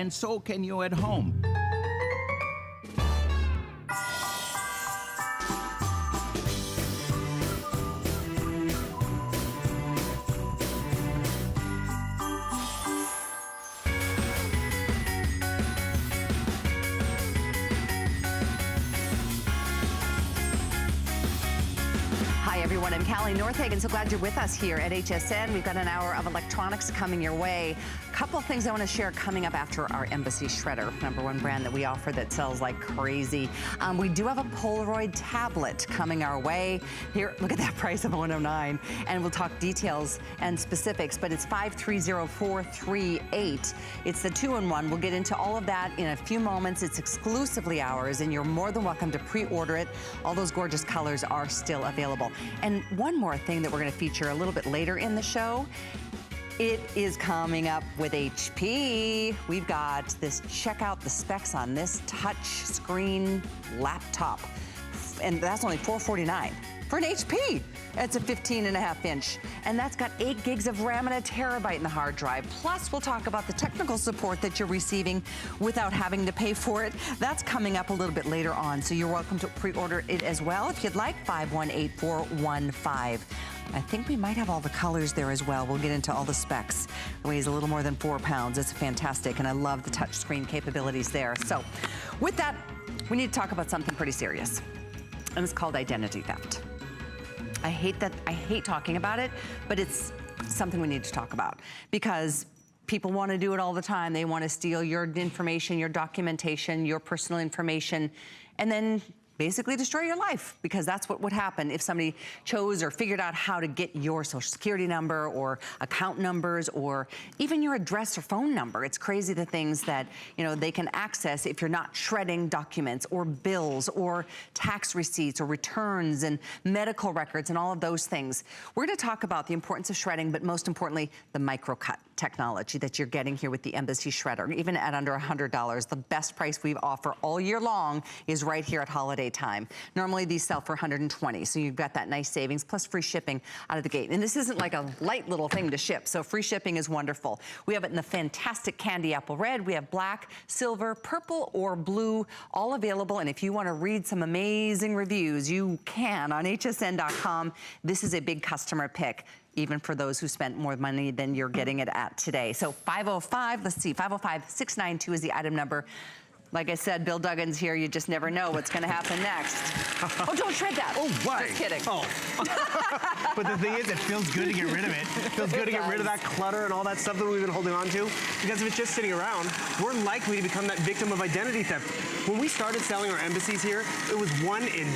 and so can you at home. Everyone, I'm Callie Northagen. So glad you're with us here at HSN. We've got an hour of electronics coming your way. A couple things I want to share coming up after our Embassy Shredder, #1 brand that we offer that sells like crazy. We do have a Polaroid tablet coming our way. Here, look at that price of $109. And we'll talk details and specifics, but it's 530438. It's the 2-in-1. We'll get into all of that in a few moments. It's exclusively ours, and you're more than welcome to pre-order it. All those gorgeous colors are still available. And one more thing that we're going to feature a little bit later in the show, it is coming up with HP. We've got this, check out the specs on this touch screen laptop. And that's only $449 for an HP. It's a 15.5 inch. And that's got 8 gigs of RAM and a terabyte in the hard drive. Plus, we'll talk about the technical support that you're receiving without having to pay for it. That's coming up a little bit later on. So you're welcome to pre-order it as well if you'd like. 518415. I think we might have all the colors there as well. We'll get into all the specs. It weighs a little more than 4 pounds. It's fantastic, and I love the touchscreen capabilities there. So with that, we need to talk about something pretty serious, and it's called identity theft. I hate talking about it, but it's something we need to talk about because people want to do it all the time. They want to steal your information, your documentation, your personal information, and then basically destroy your life, because that's what would happen if somebody chose or figured out how to get your social security number or account numbers or even your address or phone number. It's crazy the things that, you know, they can access if you're not shredding documents or bills or tax receipts or returns and medical records and all of those things. We're going to talk about the importance of shredding, but most importantly, the microcut technology that you're getting here with the Embassy Shredder. Even at under $100, the best price we offer all year long is right here at holiday time. Normally these sell for $120, so you've got that nice savings plus free shipping out of the gate. And this isn't like a light little thing to ship, so free shipping is wonderful. We have it in the fantastic candy apple red. We have black, silver, purple, or blue, all available. And if you want to read some amazing reviews, you can on hsn.com. This is a big customer pick, even for those who spent more money than you're getting it at today. So 505, let's see, 505-692 is the item number. Like I said, Bill Duggan's here. You just never know what's going to happen next. Oh, don't shred that. Oh, why? Just kidding. Oh. But the thing is, it feels good to get rid of it. It feels good to get rid of that clutter and all that stuff that we've been holding on to. Because if it's just sitting around, we're likely to become that victim of identity theft. When we started selling our embassies here, it was 1 in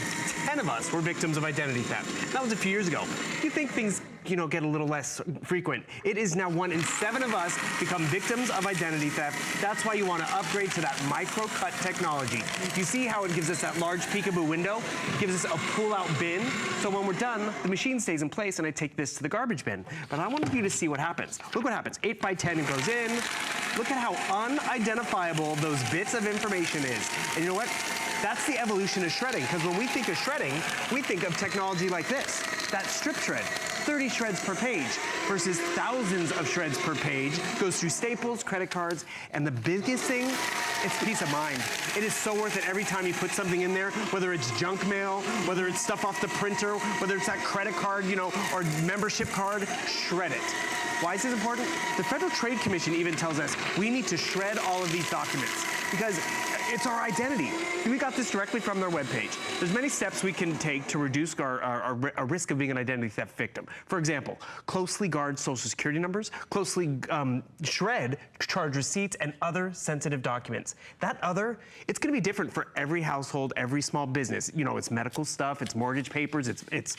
10 of us were victims of identity theft. That was a few years ago. You think things, you know, get a little less frequent. It is now 1 in 7 of us become victims of identity theft. That's why you want to upgrade to that micro-cut technology. You see how it gives us that large peekaboo window? It gives us a pull-out bin. So when we're done, the machine stays in place and I take this to the garbage bin. But I want you to see what happens. Look what happens. 8 by 10 it goes in. Look at how unidentifiable those bits of information is. And you know what? That's the evolution of shredding, because when we think of shredding, we think of technology like this, that strip shred. 30 shreds per page versus thousands of shreds per page. Goes through staples, credit cards, and the biggest thing, it's peace of mind. It is so worth it every time you put something in there, whether it's junk mail, whether it's stuff off the printer, whether it's that credit card, you know, or membership card, shred it. Why is this important? The Federal Trade Commission even tells us we need to shred all of these documents because it's our identity. We got this directly from their webpage. There's many steps we can take to reduce our risk of being an identity theft victim. For example, closely guard social security numbers, closely shred charge receipts and other sensitive documents. That other, it's gonna be different for every household, every small business. You know, it's medical stuff, it's mortgage papers, it's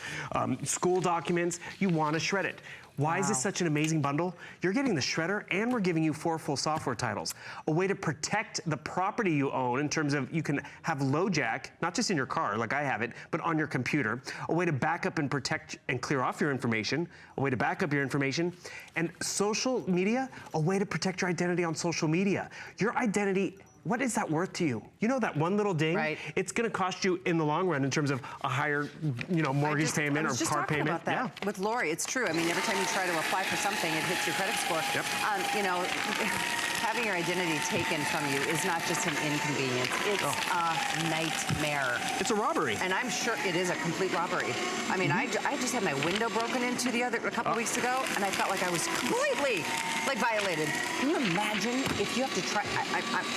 school documents. You wanna shred it. Why is this such an amazing bundle? You're getting the shredder and we're giving you 4 full software titles. A way to protect the property you own in terms of you can have LoJack, not just in your car like I have it, but on your computer. A way to back up and protect and clear off your information. A way to back up your information. And social media, a way to protect your identity on social media. Your identity, what is that worth to you? You know, that one little ding, right. It's gonna cost you in the long run in terms of a higher, you know, mortgage payment or car payment. About that with Lori, it's true. I mean, every time you try to apply for something, it hits your credit score. Yep. You know, having your identity taken from you is not just an inconvenience. It's a nightmare. It's a robbery. And I'm sure it is a complete robbery. I mean, I just had my window broken into a couple weeks ago, and I felt like I was completely violated. Can you imagine if you have to try?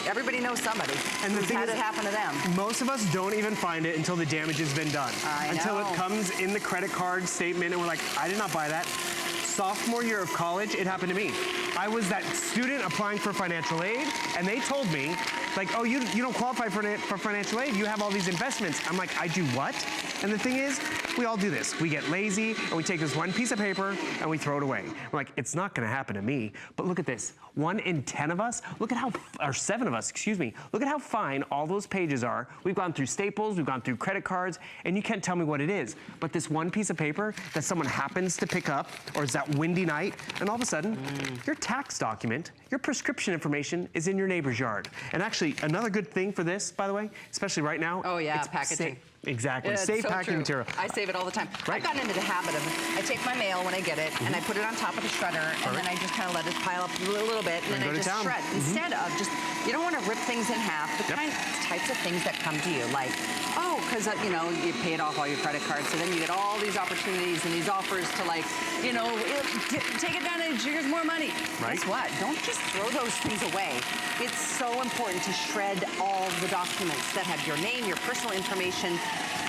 Everybody knows somebody who's had it happen to them. Most of us don't even find it until the damage has been done. Until it comes in the credit card statement, and we're like, I did not buy that. Sophomore year of college, it happened to me. I was that student applying for financial aid, and they told me, like, oh, you don't qualify for financial aid. You have all these investments. I'm like, I do what? And the thing is, we all do this. We get lazy, and we take this one piece of paper, and we throw it away. We're like, it's not gonna happen to me. But look at this. 1 in 10 of us, look at how, or 7 of us, excuse me, look at how fine all those pages are. We've gone through Staples, we've gone through credit cards, and you can't tell me what it is. But this one piece of paper that someone happens to pick up, or it's that windy night, and all of a sudden, your tax document, your prescription information is in your neighbor's yard. And actually, another good thing for this, by the way, especially right now. Oh yeah, it's packaging. Exactly, Yeah, safe so packing material. I save it all the time. Right. I've gotten into the habit of, I take my mail when I get it, and I put it on top of the shredder, and then I just kind of let it pile up a little bit, and then I just shred. Instead of just, you don't want to rip things in half. The types of things that come to you, like, oh, because, you know, you paid off all your credit cards, so then you get all these opportunities and these offers to, like, you know, take advantage, here's more money. Right. Guess what? Don't just throw those things away. It's so important to shred all the documents that have your name, your personal information,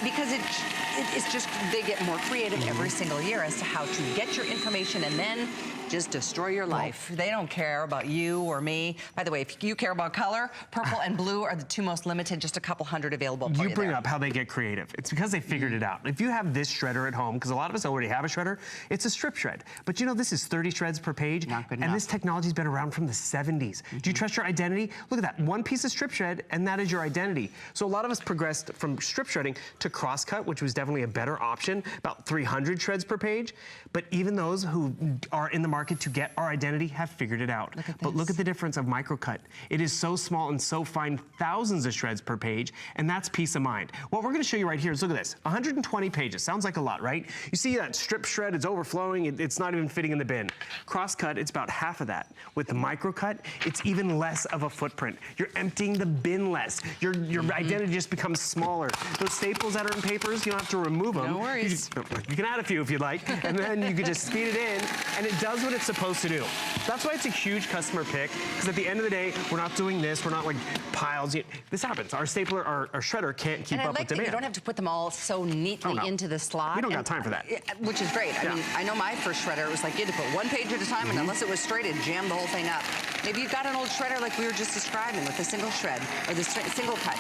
because it's just, they get more creative every single year as to how to get your information and then just destroy your life. They don't care about you or me. By the way, if you care about color, purple and blue are the 2 most limited, just a couple hundred available for you. You bring up how they get creative. It's because they figured it out. If you have this shredder at home, because a lot of us already have a shredder, it's a strip shred. But you know, this is 30 shreds per page. Not good and enough. this technology's been around from the 70s. Do you trust your identity? Look at that, one piece of strip shred, and that is your identity. So a lot of us progressed from strip shredding to crosscut, which was definitely a better option, about 300 shreds per page. But even those who are in the market to get our identity have figured it out. But look at the difference of microcut. It is so small and so fine, thousands of shreds per page, and that's peace of mind. What we're gonna show you right here is, look at this, 120 pages. Sounds like a lot, right? You see that strip shred, it's overflowing, it's not even fitting in the bin. Crosscut, it's about half of that. With the microcut, it's even less of a footprint. You're emptying the bin less. Your identity just becomes smaller. Those staples that are in papers, you don't have to remove them. No worries. You can add a few if you'd like, and then you can just speed it in, and it does what it's supposed to do. That's why it's a huge customer pick, because at the end of the day, we're not doing this, we're not like piles. This happens. Our stapler, our shredder can't keep up with demand. And I like that you don't have to put them all so neatly into the slot. We don't got time for that. Which is great. I mean, I know my first shredder, it was like you had to put one page at a time, and unless it was straight, it jammed the whole thing up. Maybe you've got an old shredder like we were just describing with the single shred or the single cut.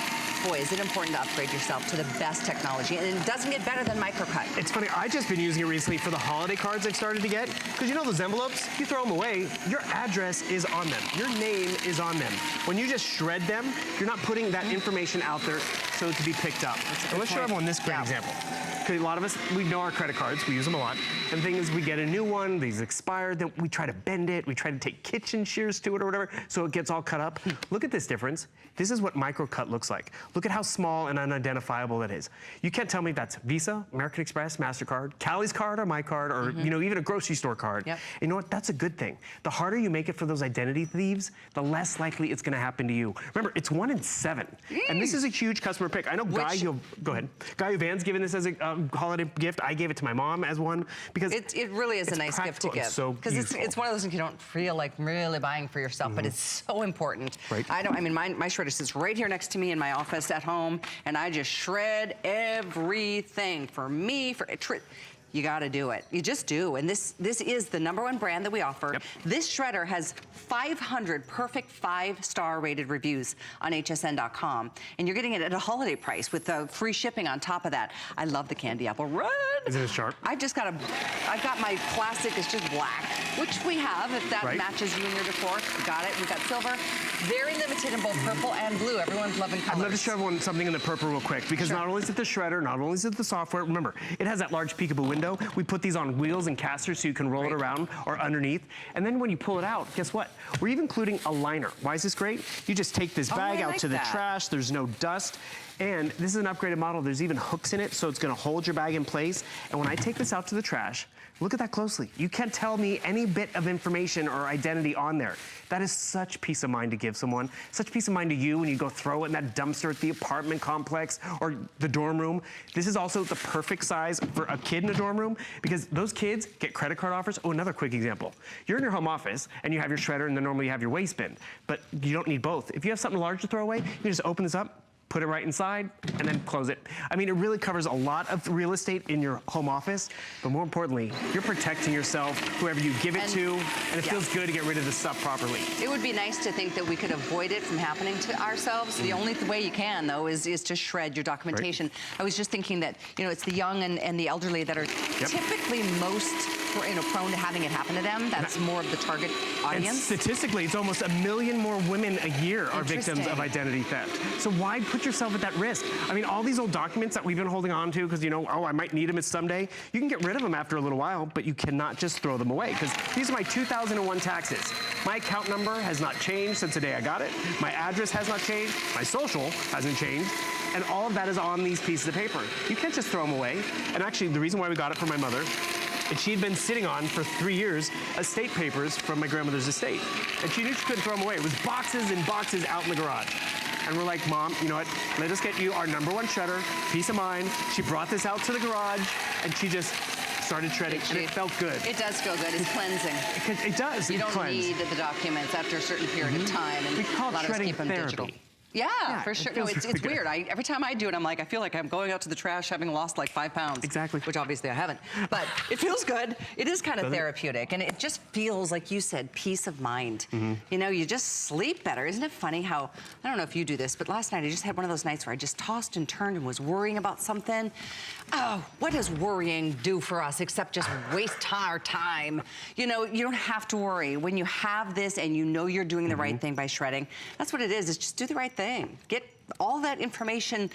Boy, is it important to upgrade yourself to the best technology, and it doesn't get better than microcut. It's funny, I've just been using it recently for the holiday cards I've started to get, because you know those envelopes, you throw them away, your address is on them, your name is on them. When you just shred them, you're not putting that information out there so it can be picked up. And let's show everyone this great example. A lot of us, we know our credit cards, we use them a lot. And the thing is, we get a new one, these expire, then we try to bend it, we try to take kitchen shears to it or whatever, so it gets all cut up. Look at this difference. This is what microcut looks like. Look at how small and unidentifiable that is. You can't tell me that's Visa, American Express, MasterCard, Callie's card or my card, or you know, even a grocery store card. You know what, that's a good thing. The harder you make it for those identity thieves, the less likely it's gonna happen to you. Remember, it's 1 in 7. And this is a huge customer pick. I know Guy, go ahead. Guy Van's given this as a holiday gift. I gave it to my mom as one because it really is a nice gift to give. Because it's one of those things you don't feel like really buying for yourself, but it's so important. Right. I mean, my shredder sits right here next to me in my office at home, and I just shred everything for me. You got to do it. You just do. And this is the #1 brand that we offer. This shredder has 500 perfect 5-star rated reviews on hsn.com. And you're getting it at a holiday price with free shipping on top of that. I love the candy apple red. Is it sharp? I've got my classic, it's just black, which we have, if that matches you and your decor. We got it. We've got silver. Very limited in both purple and blue. Everyone's loving colors. I'd love to show everyone something in the purple real quick, because not only is it the shredder, not only is it the software, remember, it has that large peekaboo window. We put these on wheels and casters so you can roll it around or underneath. And then when you pull it out, guess what? We're even including a liner. Why is this great? You just take this bag out to the trash. There's no dust. And this is an upgraded model. There's even hooks in it, so it's gonna hold your bag in place. And when I take this out to the trash, Look at that closely. You can't tell me any bit of information or identity on there. That is such peace of mind to give someone, such peace of mind to you when you go throw it in that dumpster at the apartment complex or the dorm room. This is also the perfect size for a kid in a dorm room because those kids get credit card offers. Oh, another quick example. You're in your home office and you have your shredder and then normally you have your waste bin, but you don't need both. If you have something large to throw away, you can just open this up, put it right inside, and then close it. I mean, it really covers a lot of real estate in your home office, but more importantly, you're protecting yourself, whoever you give it to, and it feels good to get rid of the stuff properly. It would be nice to think that we could avoid it from happening to ourselves. The only way you can, though, is to shred your documentation. Right. I was just thinking that, you know, it's the young and the elderly that are typically most prone to having it happen to them. That's more of the target audience. And statistically, it's almost 1 million more women a year are victims of identity theft. So why put yourself at that risk? I mean, all these old documents that we've been holding on to because, you know, oh, I might need them someday. You can get rid of them after a little while, but you cannot just throw them away because these are my 2001 taxes. My account number has not changed since the day I got it. My address has not changed. My social hasn't changed. And all of that is on these pieces of paper. You can't just throw them away. And actually, the reason why we got it for my mother, and she'd been sitting on for 3 years estate papers from my grandmother's estate. And she knew she couldn't throw them away. It was boxes and boxes out in the garage. And we're like, Mom, you know what? Let us get you our #1 shredder, peace of mind. She brought this out to the garage and she just started shredding and it felt good. It does feel good. It's cleansing. It does. You don't need the documents after a certain period of time. And we call it shredding therapy. Digital. Yeah, for sure. No, it's really weird. Every time I do it, I'm like, I feel like I'm going out to the trash having lost like 5 pounds. Exactly. Which obviously I haven't. But it feels good. It is kind of therapeutic. And it just feels, like you said, peace of mind. You know, you just sleep better. Isn't it funny how, I don't know if you do this, but last night I just had one of those nights where I just tossed and turned and was worrying about something. Oh, what does worrying do for us except just waste our time? You know, you don't have to worry. When you have this and you know you're doing the right thing by shredding, that's what it is just do the right thing. Get all that information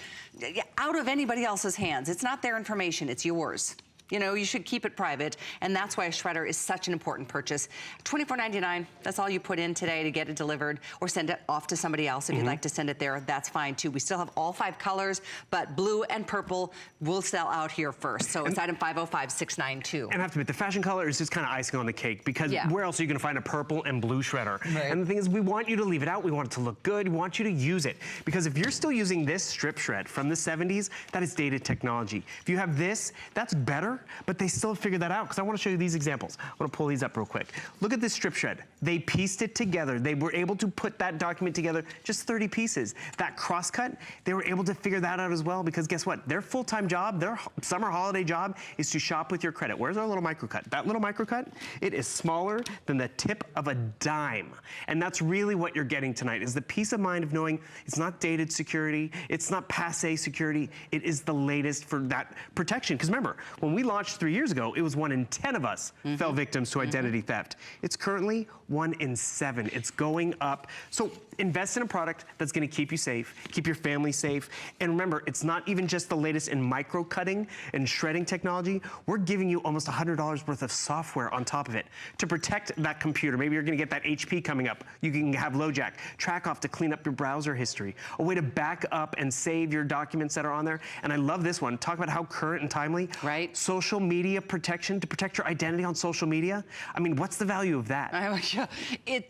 out of anybody else's hands. It's not their information, it's yours. You know, you should keep it private, and that's why a shredder is such an important purchase. $24.99, that's all you put in today to get it delivered, or send it off to somebody else if you'd like to send it there, that's fine too. We still have all 5 colors, but blue and purple will sell out here first. So it's item 505692. And I have to admit, the fashion color is just kind of icing on the cake because where else are you going to find a purple and blue shredder? Right. And the thing is, we want you to leave it out. We want it to look good. We want you to use it. Because if you're still using this strip shred from the 70s, that is dated technology. If you have this, that's better. But they still figured that out because I want to show you these examples. I want to pull these up real quick. Look at this strip shred. They pieced it together. They were able to put that document together, just 30 pieces. That crosscut, they were able to figure that out as well because guess what? Their full-time job, their summer holiday job is to shop with your credit. Where's our little microcut? That little microcut, it is smaller than the tip of a dime. And that's really what you're getting tonight is the peace of mind of knowing it's not dated security, it's not passé security, it is the latest for that protection. Because remember, when we launched 3 years ago, it was 1 in 10 of us fell victims to identity theft. It's currently 1 in 7. It's going up. So invest in a product that's going to keep you safe, keep your family safe. And remember, it's not even just the latest in micro cutting and shredding technology. We're giving you almost $100 worth of software on top of it to protect that computer. Maybe you're going to get that HP coming up. You can have LoJack, TrackOff to clean up your browser history, a way to back up and save your documents that are on there. And I love this one. Talk about how current and timely. Right. Social media protection, to protect your identity on social media. I mean, what's the value of that?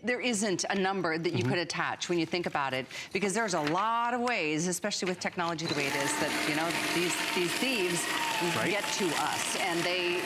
There isn't a number that you could attach when you think about it, because there's a lot of ways, especially with technology the way it is, that, you know, these thieves get to us, and they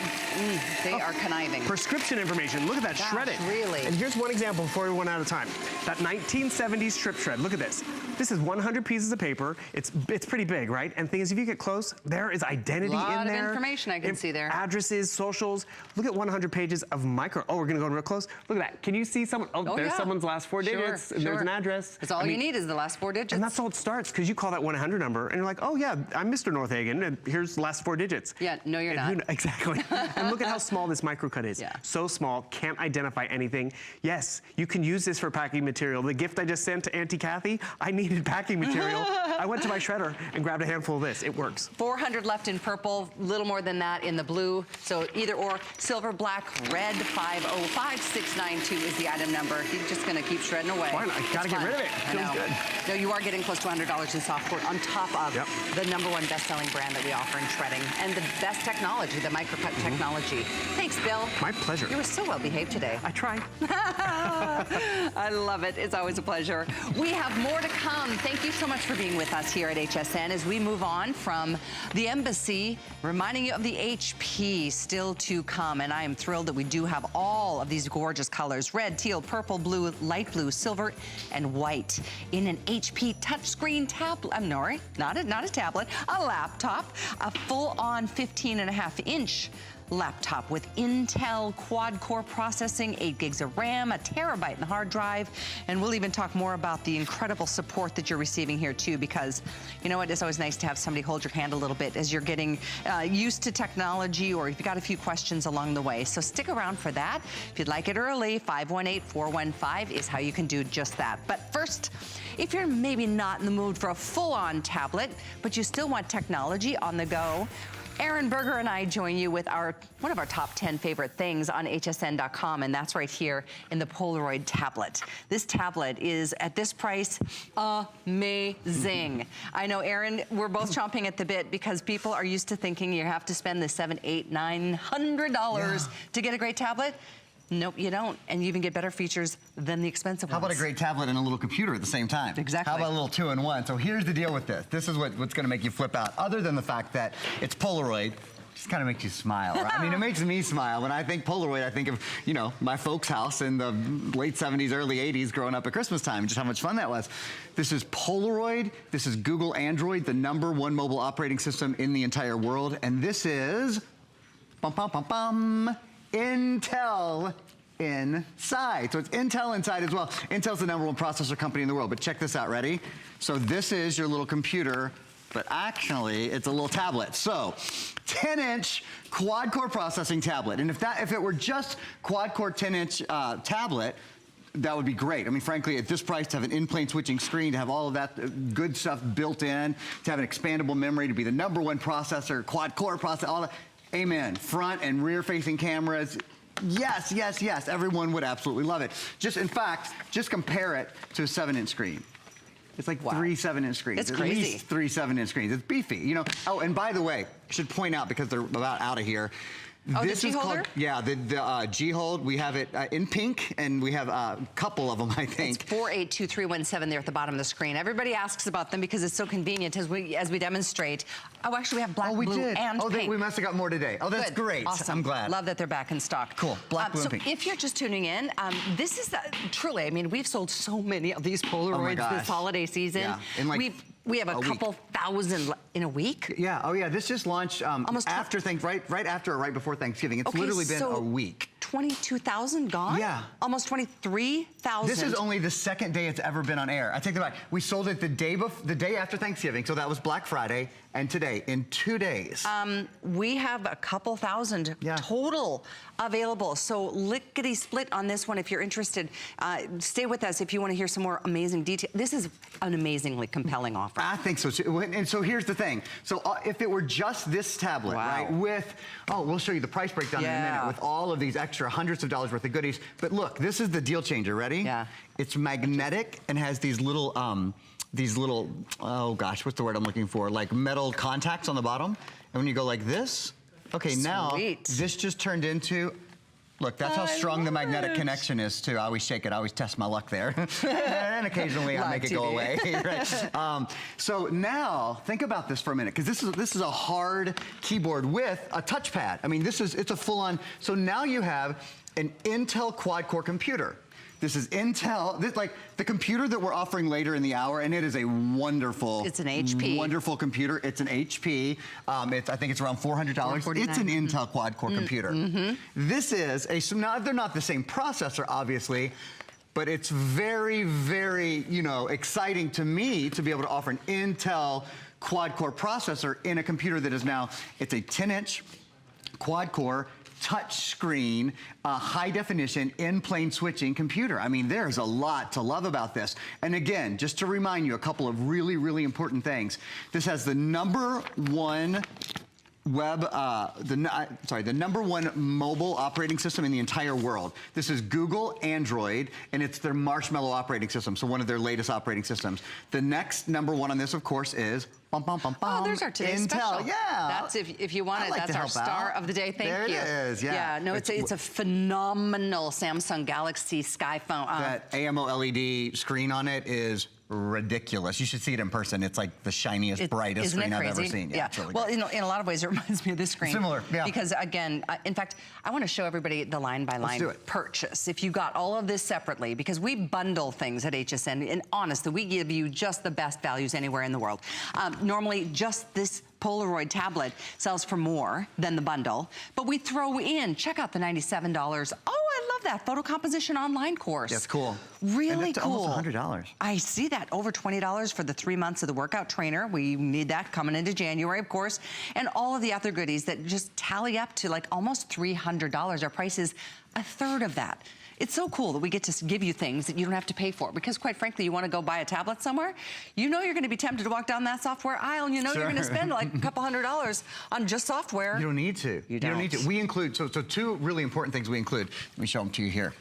are conniving. Prescription information. Look at that, shredded. Really? And here's one example before we run out of time. That 1970s strip shred. Look at this. This is 100 pieces of paper. It's pretty big, right? And the thing is, if you get close, there is identity in there. A lot of information I can see there. Addresses, socials. Look at 100 pages of micro. Oh, we're going to go real close. Look at that. Can you see someone? Oh, there's someone's last 4 digits. And there's an address. That's all you need is the last 4 digits. And that's all it starts, because you call that 1-800 number, and you're like, oh, yeah, I'm Mr. Northagen, and here's the last 4 digits. Yeah, no, you're not. Exactly. And look at how small this microcut is. Yeah. So small, can't identify anything. Yes, you can use this for packing material. The gift I just sent to Auntie Kathy, I needed packing material. I went to my shredder and grabbed a handful of this. It works. 400 left in purple, little more than that that in the blue. So either or, silver, black, red, 505692 is the item number. He's just gonna keep shredding away. Why not? I gotta get rid of it. Feels good. No, you are getting close to $100 in software on top of the #1 best-selling brand that we offer in shredding and the best technology, the microcut technology. Thanks, Bill. My pleasure. You were so well behaved today. I tried. I love it. It's always a pleasure. We have more to come. Thank you so much for being with us here at HSN as we move on from the embassy, reminding you of the HP still to come. And I am thrilled that we do have all of these gorgeous colors: red, teal, purple, blue, light blue, silver, and white in an HP touchscreen tablet. I'm sorry, not a tablet, a laptop, a full-on 15.5-inch laptop with Intel quad-core processing, 8 gigs of RAM, a terabyte in the hard drive, and we'll even talk more about the incredible support that you're receiving here too, because you know what, it's always nice to have somebody hold your hand a little bit as you're getting used to technology, or if you've got a few questions along the way. So stick around for that. If you'd like it early, 518-415 is how you can do just that. But first, if you're maybe not in the mood for a full-on tablet, but you still want technology on the go, Aaron Berger and I join you with one of our top 10 favorite things on hsn.com, and that's right here in the Polaroid tablet. This tablet is, at this price, amazing. I know, Aaron, we're both chomping at the bit because people are used to thinking you have to spend the $700, $800, $900 to get a great tablet. Nope, you don't. And you even get better features than the expensive ones. How about a great tablet and a little computer at the same time? Exactly. How about a little 2-in-1? So here's the deal with this. This is what's going to make you flip out. Other than the fact that it's Polaroid, just kind of makes you smile, right? I mean, it makes me smile. When I think Polaroid, I think of, you know, my folks' house in the late 70s, early 80s, growing up at Christmas time, just how much fun that was. This is Polaroid. This is Google Android, the #1 mobile operating system in the entire world. And this is, Intel inside. So it's Intel inside as well. Intel's the #1 processor company in the world. But check this out, ready? So this is your little computer, but actually it's a little tablet. So 10-inch quad-core processing tablet. And if it were just quad-core 10-inch tablet, that would be great. I mean, frankly, at this price, to have an in-plane switching screen, to have all of that good stuff built in, to have an expandable memory, to be the #1 processor, quad-core processor, all that, amen. Front and rear-facing cameras. Yes, yes, yes. Everyone would absolutely love it. In fact, just compare it to a 7-inch screen. It's like 3 7-inch screens. It's crazy. At least 3 7-inch screens. It's beefy, you know. Oh, and by the way, I should point out, because they're about out of here, Oh, this the is G-Holder? called, yeah, the G-Hold. We have it in pink, and we have a couple of them, I think. It's 482317 there at the bottom of the screen. Everybody asks about them because it's so convenient as we demonstrate. Oh, actually, we have black, blue, and pink. We must have got more today. Oh, that's Good. great. Awesome. I'm glad. Love that they're back in stock. Cool. Black, blue, and pink. So if you're just tuning in, this is truly, I mean, we've sold so many of these Polaroids this holiday season. Yeah. In like we have a couple thousand in a week. Yeah. Oh, yeah. This just launched almost after right after or right before Thanksgiving. It's literally been a week. 22,000 gone? Yeah. Almost 23,000. This is only the second day it's ever been on air. I take that back. We sold it the day after Thanksgiving, so that was Black Friday, and today, in 2 days. We have a couple thousand total available. So lickety split on this one if you're interested. Stay with us if you want to hear some more amazing detail. This is an amazingly compelling offer. I think so too. And so here's the thing. So if it were just this tablet, right, with, we'll show you the price breakdown in a minute, with all of these extra hundreds of dollars worth of goodies. But look, this is the deal changer. Ready? Yeah. It's magnetic and has these little, oh gosh, what's the word I'm looking for? Like metal contacts on the bottom. And when you go like this, okay, now this just turned into, look, that's how strong the magnetic connection is too. I always shake it, I always test my luck there. And occasionally I make it go away. Right? So now, think about this for a minute, because this is a hard keyboard with a touchpad. I mean, it's a full-on, so now you have an Intel quad-core computer. This is Intel, like the computer that we're offering later in the hour, and it is a wonderful, it's an HP, wonderful computer. It's an HP. I think it's around $400. It's an Intel quad-core computer. This is now they're not the same processor, obviously, but it's very, very, exciting to me to be able to offer an Intel quad-core processor in a computer that is now, it's a 10-inch quad-core touch screen, high definition, in-plane switching computer. I mean, there's a lot to love about this. And again, just to remind you a couple of really, really important things. This has the #1 the #1 mobile operating system in the entire world. This is Google Android, and it's their Marshmallow operating system, so one of their latest operating systems. The next #1 on this, of course, is Oh, there's our today's Intel. special. Yeah. That's if you want it. Like that's our star of the day. Thank you. There it is. Yeah. Yeah. No, it's a phenomenal Samsung Galaxy Sky phone. That AMOLED screen on it is ridiculous. You should see it in person. It's like the shiniest, brightest screen I've ever seen. Yeah. It's really well, great. in a lot of ways, it reminds me of this screen. Similar, yeah. Because again, in fact, I want to show everybody the line-by-line purchase. If you got all of this separately, because we bundle things at HSN, and honestly, we give you just the best values anywhere in the world. Normally, just this Polaroid tablet sells for more than the bundle, but we throw in, check out the $97. Oh, I love that photo composition online course. That's cool. Really and it's cool. Almost $100. I see that. Over $20 for the 3 months of the workout trainer. We need that coming into January, of course. And all of the other goodies that just tally up to like almost $300. Our price is a third of that. It's so cool that we get to give you things that you don't have to pay for, because quite frankly, you want to go buy a tablet somewhere, you know you're going to be tempted to walk down that software aisle, and you know you're going to spend like a couple $100 on just software. You don't need to. You don't need to. We include, so two really important things we include. Let me show them to you here.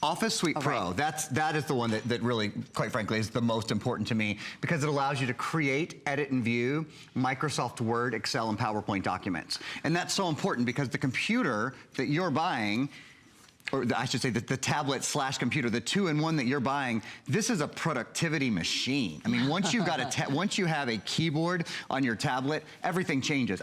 Office Suite Pro, that is the one that really, quite frankly, is the most important to me, because it allows you to create, edit, and view Microsoft Word, Excel, and PowerPoint documents. And that's so important because the computer that you're buying, or I should say the tablet/computer, the 2-in-1 that you're buying, this is a productivity machine. I mean, once you've got once you have a keyboard on your tablet, everything changes.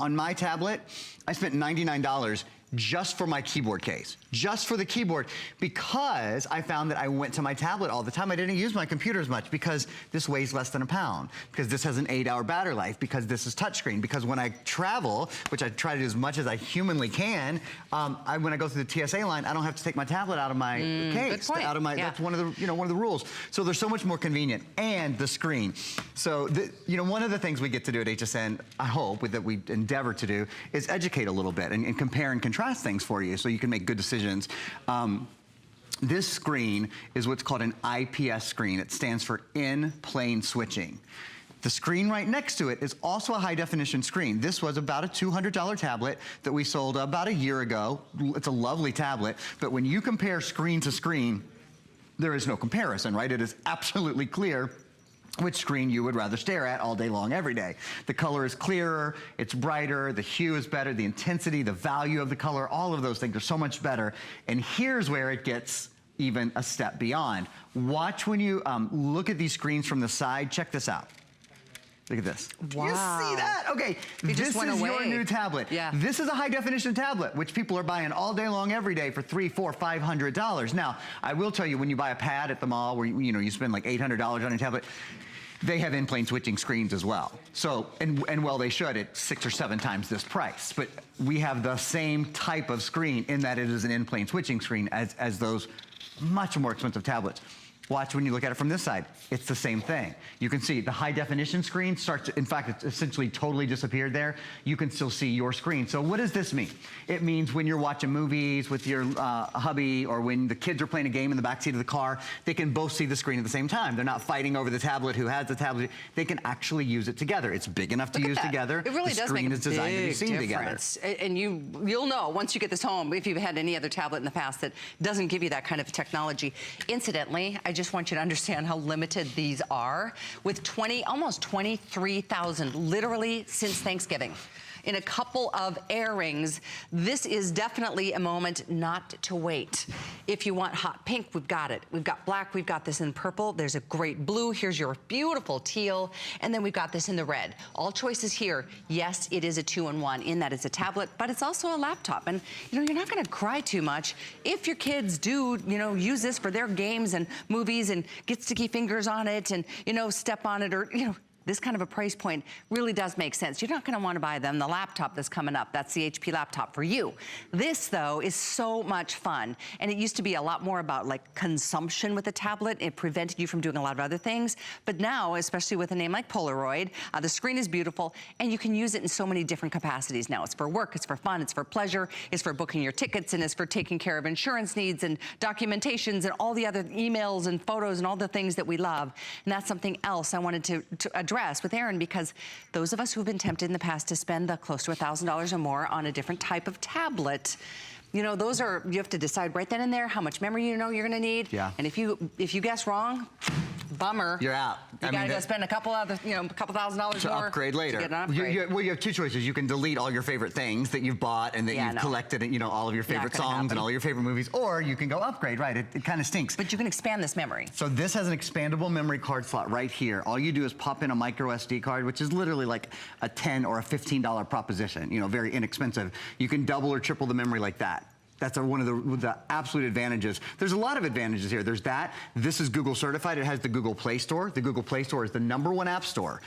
On my tablet, I spent $99 just for my keyboard case, just for the keyboard, because I found that I went to my tablet all the time. I didn't use my computer as much because this weighs less than a pound, because this has an 8-hour battery life, because this is touchscreen, because when I travel, which I try to do as much as I humanly can, when I go through the TSA line, I don't have to take my tablet out of my case, out of my. That's one of the one of the rules. So they're so much more convenient, and the screen. So one of the things we get to do at HSN, I hope that we endeavor to do, is educate a little bit and compare and contrast things for you so you can make good decisions. This screen is what's called an IPS screen. It stands for in-plane switching. The screen right next to it is also a high-definition screen. This was about a $200 tablet that we sold about a year ago. It's a lovely tablet, but when you compare screen to screen, there is no comparison, right? It is absolutely clear which screen you would rather stare at all day long, every day. The color is clearer, it's brighter, the hue is better, the intensity, the value of the color, all of those things are so much better. And here's where it gets even a step beyond. Watch when you look at these screens from the side. Check this out. Look at this. Wow. You see that? Okay, this is your new tablet. Yeah. This is a high-definition tablet, which people are buying all day long, every day for $300, $400, $500. Now, I will tell you, when you buy a pad at the mall where you spend like $800 on a tablet, they have in-plane switching screens as well. So, and well, they should at 6 or 7 times this price. But we have the same type of screen in that it is an in-plane switching screen as those much more expensive tablets. Watch when you look at it from this side. It's the same thing. You can see the high definition screen starts, in fact, it's essentially totally disappeared there. You can still see your screen. So what does this mean? It means when you're watching movies with your hubby, or when the kids are playing a game in the backseat of the car, they can both see the screen at the same time. They're not fighting over the tablet, who has the tablet. They can actually use it together. It's big enough to use together. It really does make a big difference. And you'll know once you get this home, if you've had any other tablet in the past that doesn't give you that kind of technology. Incidentally, I just want you to understand how limited these are, with almost 23,000 literally since Thanksgiving. In a couple of airings, this is definitely a moment not to wait. If you want hot pink, we've got it. We've got black, we've got this in purple. There's a great blue. Here's your beautiful teal. And then we've got this in the red. All choices here. Yes, it is a 2-in-1 in that it's a tablet, but it's also a laptop. And you're not gonna cry too much if your kids do, use this for their games and movies and get sticky fingers on it and, step on it, or, this kind of a price point really does make sense. You're not gonna wanna buy them the laptop that's coming up. That's the HP laptop for you. This, though, is so much fun. And it used to be a lot more about like consumption with a tablet. It prevented you from doing a lot of other things. But now, especially with a name like Polaroid, the screen is beautiful, and you can use it in so many different capacities now. It's for work, it's for fun, it's for pleasure, it's for booking your tickets, and it's for taking care of insurance needs and documentations and all the other emails and photos and all the things that we love. And that's something else I wanted to address digress with Erin, because those of us who've been tempted in the past to spend close to $1,000 or more on a different type of tablet, you know, those are, you have to decide right then and there how much memory you know you're gonna need. Yeah. And if you guess wrong, bummer. You're out. You gotta go spend a couple $1,000 to more upgrade later. to get an upgrade. Well, you have two choices. You can delete all your favorite things that you've bought and that you've collected, you know, all of your favorite songs and all your favorite movies, or you can go upgrade, right? It kind of stinks. But you can expand this memory. So this has an expandable memory card slot right here. All you do is pop in a micro SD card, which is literally like a $10 or a $15 proposition, you know, very inexpensive. You can double or triple the memory like that. That's one of the absolute advantages. There's a lot of advantages here. There's that. This is Google certified. It has the Google Play Store. The Google Play Store is the #1 app store.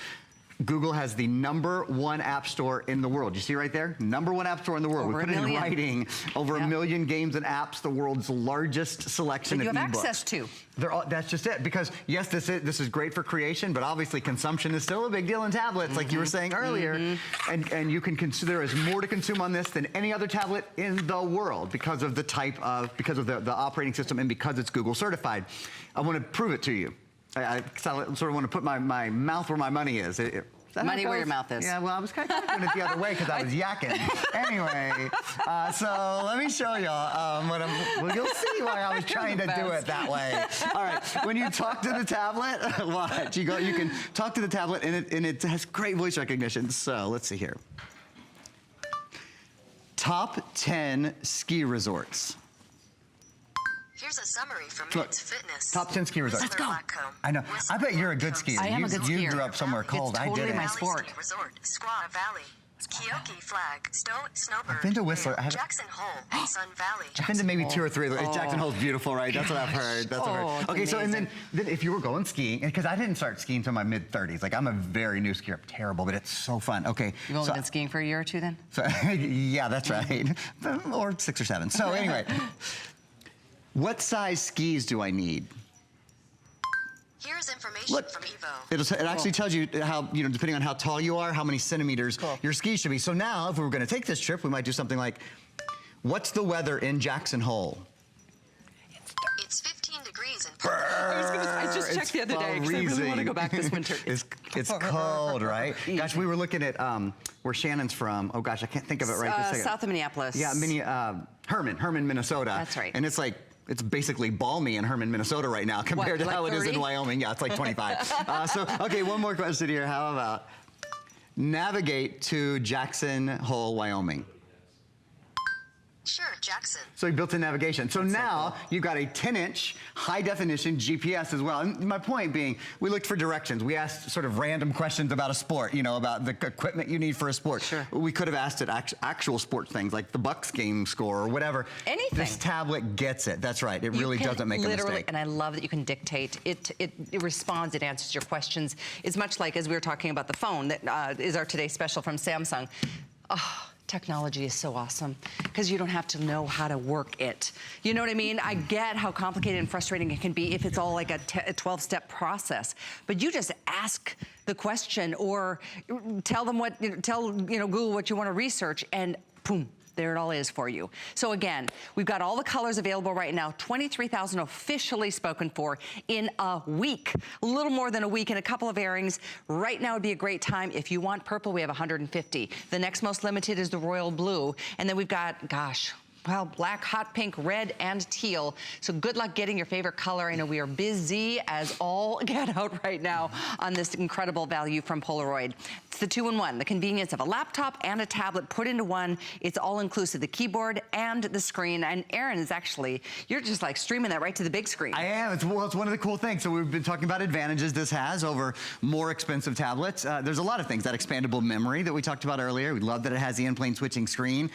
Google has the #1 app store in the world. You see right there? #1 app store in the world. Over we put it in writing. Over 1 million games and apps, the world's largest selection of ebooks. That you have access to. That's just it. Because yes, this is great for creation, but obviously consumption is still a big deal in tablets, like you were saying earlier. And you can consider there is more to consume on this than any other tablet in the world because of the the operating system and because it's Google certified. I want to prove it to you. I sort of want to put my mouth where my money is. Money where your mouth is. Yeah, well, I was kind of doing it the other way because I was yakking. Anyway, so let me show y'all well, you'll see why I was trying to do it that way. All right, when you talk to the tablet, watch. You can talk to the tablet, and it has great voice recognition. So let's see here. Top 10 ski resorts. Here's a summary from Look, Men's Fitness. top 10 ski resorts. Let's go. I know. I bet you're a good skier. I am a good skier. You grew up somewhere cold. It's totally I didn't. my sport. Valley Ski Resort, Squaw Valley, Keoki Flag, Snowbird, I've been to Whistler. Jackson Hole, and Sun Valley. I've been to maybe 2 or 3 of those. Jackson Hole's beautiful, right? That's what I've heard. That's what I've heard. Okay, so and then if you were going skiing, because I didn't start skiing until my mid-30s. Like I'm a very new skier. I'm terrible, but it's so fun. Okay. You've only been skiing for a year or 2 then? So, yeah, that's right. Or 6 or 7. So anyway, what size skis do I need? Here's information from Evo. It actually tells you how, you know, depending on how tall you are, how many centimeters your skis should be. So now, if we were going to take this trip, we might do something like, what's the weather in Jackson Hole? It's 15 degrees in I just checked the other day because I really want to go back this winter. It's cold, right? Gosh, we were looking at where Shannon's from. Oh gosh, I can't think of it right this second. South of Minneapolis. Yeah, Herman, Minnesota. That's right. And it's basically balmy in Herman, Minnesota right now compared to how it is in Wyoming. Yeah, it's like 25. Okay, one more question here. How about navigate to Jackson Hole, Wyoming? Sure, Jackson. So you built in navigation. So now you've got a 10-inch high-definition GPS as well. And my point being, we looked for directions. We asked sort of random questions about a sport, you know, about the equipment you need for a sport. Sure. We could have asked it actual sports things like the Bucks game score or whatever. Anything. This tablet gets it. That's right. It really doesn't make a mistake. And I love that you can dictate. It responds, it answers your questions. It's much like, as we were talking about the phone, that is our today's special from Samsung. Oh, technology is so awesome because you don't have to know how to work it. You know what I mean? I get how complicated and frustrating it can be if it's all like a 12-step process. But you just ask the question or tell them tell Google what you want to research, and boom, there it all is for you. So again, we've got all the colors available right now, 23,000 officially spoken for in a week, a little more than a week, and a couple of airings. Right now would be a great time. If you want purple, we have 150. The next most limited is the royal blue. And then we've got, gosh, well, black, hot pink, red, and teal. So good luck getting your favorite color. I know we are busy as all get out right now on this incredible value from Polaroid. It's the 2-in-1, the convenience of a laptop and a tablet put into one. It's all inclusive, the keyboard and the screen. And Erin is actually, you're just like streaming that right to the big screen. I am. It's one of the cool things. So we've been talking about advantages this has over more expensive tablets. There's a lot of things. That expandable memory that we talked about earlier. We love that it has the in-plane switching screen.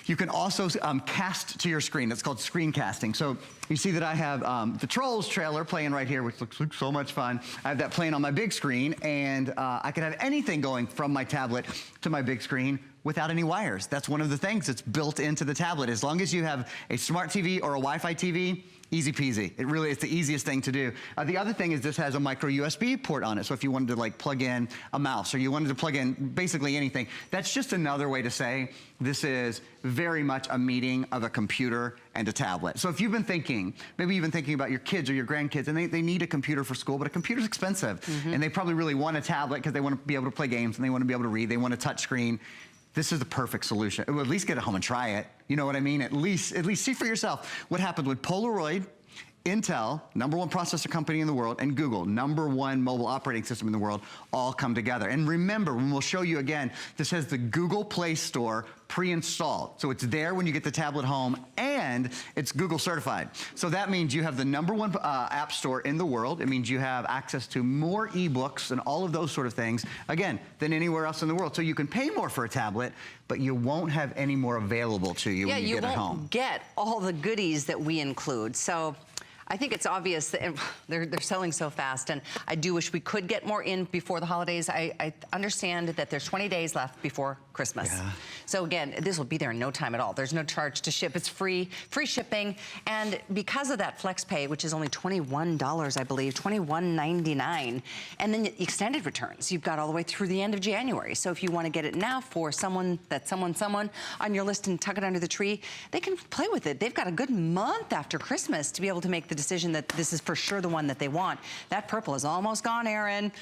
You can also cast to your screen. That's called screencasting. So you see that I have the Trolls trailer playing right here, which looks so much fun. I have that playing on my big screen, and I can have anything going from my tablet to my big screen without any wires. That's one of the things that's built into the tablet. As long as you have a smart TV or a Wi-Fi TV, easy peasy. It's the easiest thing to do. The other thing is this has a micro USB port on it. So if you wanted to like plug in a mouse or you wanted to plug in basically anything, that's just another way to say this is very much a meeting of a computer and a tablet. So if you've been thinking, maybe you've been thinking about your kids or your grandkids and they need a computer for school, but a computer's expensive. And they probably really want a tablet because they want to be able to play games and they want to be able to read, they want a touch screen. This is the perfect solution. Well, at least get it home and try it. You know what I mean? At least see for yourself what happened with Polaroid, Intel, #1 processor company in the world, and Google, #1 mobile operating system in the world, all come together. And remember, when we'll show you again, this has the Google Play Store pre-installed. So it's there when you get the tablet home, and it's Google certified. So that means you have the #1 app store in the world. It means you have access to more ebooks and all of those sort of things, again, than anywhere else in the world. So you can pay more for a tablet, but you won't have any more available to you when you get it home. Yeah, you won't get all the goodies that we include. So I think it's obvious that they're selling so fast, and I do wish we could get more in before the holidays. I understand that there's 20 days left before Christmas. Yeah. So again, this will be there in no time at all. There's no charge to ship. It's free shipping. And because of that FlexPay, which is only $21, I believe, $21.99, and then extended returns, you've got all the way through the end of January. So if you want to get it now for someone on your list and tuck it under the tree, they can play with it. They've got a good month after Christmas to be able to make the decision that this is for sure the one that they want. That purple is almost gone, Aaron.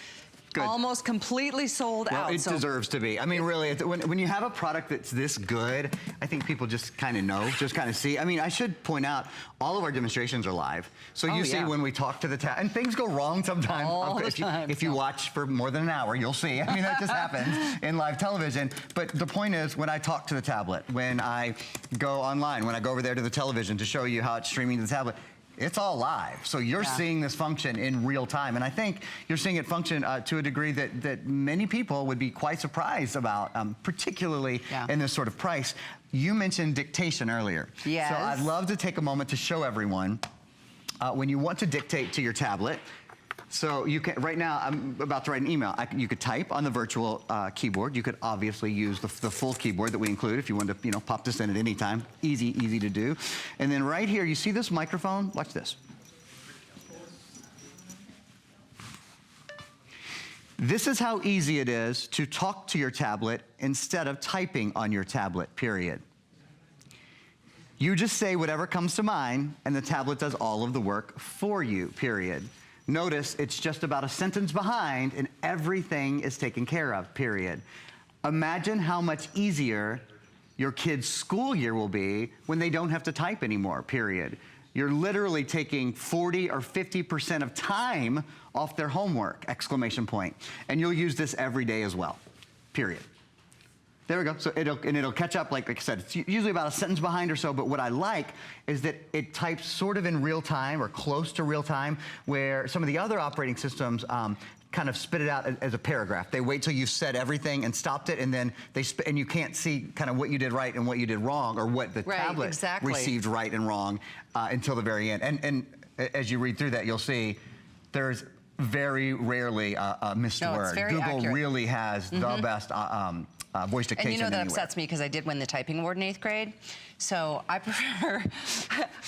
Good. Almost completely sold out. It deserves to be. I mean, really, when you have a product that's this good, I think people just kind of know, just kind of see. I mean, I should point out, all of our demonstrations are live. So you see when we talk to the and things go wrong sometimes. All the time. If you watch for more than an hour, you'll see. I mean, that just happens in live television. But the point is, when I talk to the tablet, when I go online, when I go over there to the television to show you how it's streaming to the tablet, it's all live. So you're seeing this function in real time. And I think you're seeing it function to a degree that many people would be quite surprised about, particularly in this sort of price. You mentioned dictation earlier. Yes. So I'd love to take a moment to show everyone when you want to dictate to your tablet. So you can, right now, I'm about to write an email. You could type on the virtual keyboard. You could obviously use the full keyboard that we include if you wanted to, pop this in at any time. Easy to do. And then right here, you see this microphone? Watch this. This is how easy it is to talk to your tablet instead of typing on your tablet, period. You just say whatever comes to mind, and the tablet does all of the work for you, period. Notice it's just about a sentence behind and everything is taken care of, period. Imagine how much easier your kid's school year will be when they don't have to type anymore, period. You're literally taking 40 or 50% of time off their homework, exclamation point. And you'll use this every day as well, period. There we go. So it'll catch up, like I said, it's usually about a sentence behind or so, but what I like is that it types sort of in real time or close to real time, where some of the other operating systems kind of spit it out as a paragraph. They wait till you've said everything and stopped it, and then and you can't see kind of what you did right and what you did wrong, or what the tablet received right and wrong until the very end. And as you read through that, you'll see there's very rarely a missed word. Google accurate. Really has the best voice dictation. And you know that anywhere. upsets me because I did win the typing award in 8th grade. So I prefer,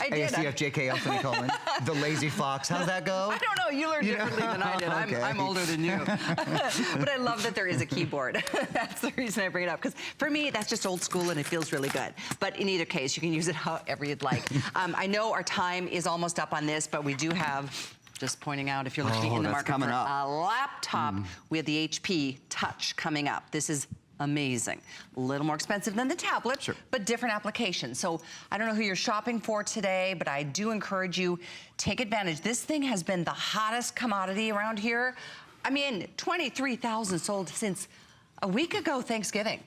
I did. ASCF, semicolon, the lazy fox. How's that go? I don't know. You learned differently than I did. Okay. I'm older than you. But I love that there is a keyboard. That's the reason I bring it up. Because for me, that's just old school and it feels really good. But in either case, you can use it however you'd like. I know our time is almost up on this, but we do have, just pointing out, if you're looking in the market for a laptop, we have the HP Touch coming up. This is amazing. A little more expensive than the tablet, but different applications. So I don't know who you're shopping for today, but I do encourage you, take advantage. This thing has been the hottest commodity around here. I mean, 23,000 sold since a week ago Thanksgiving.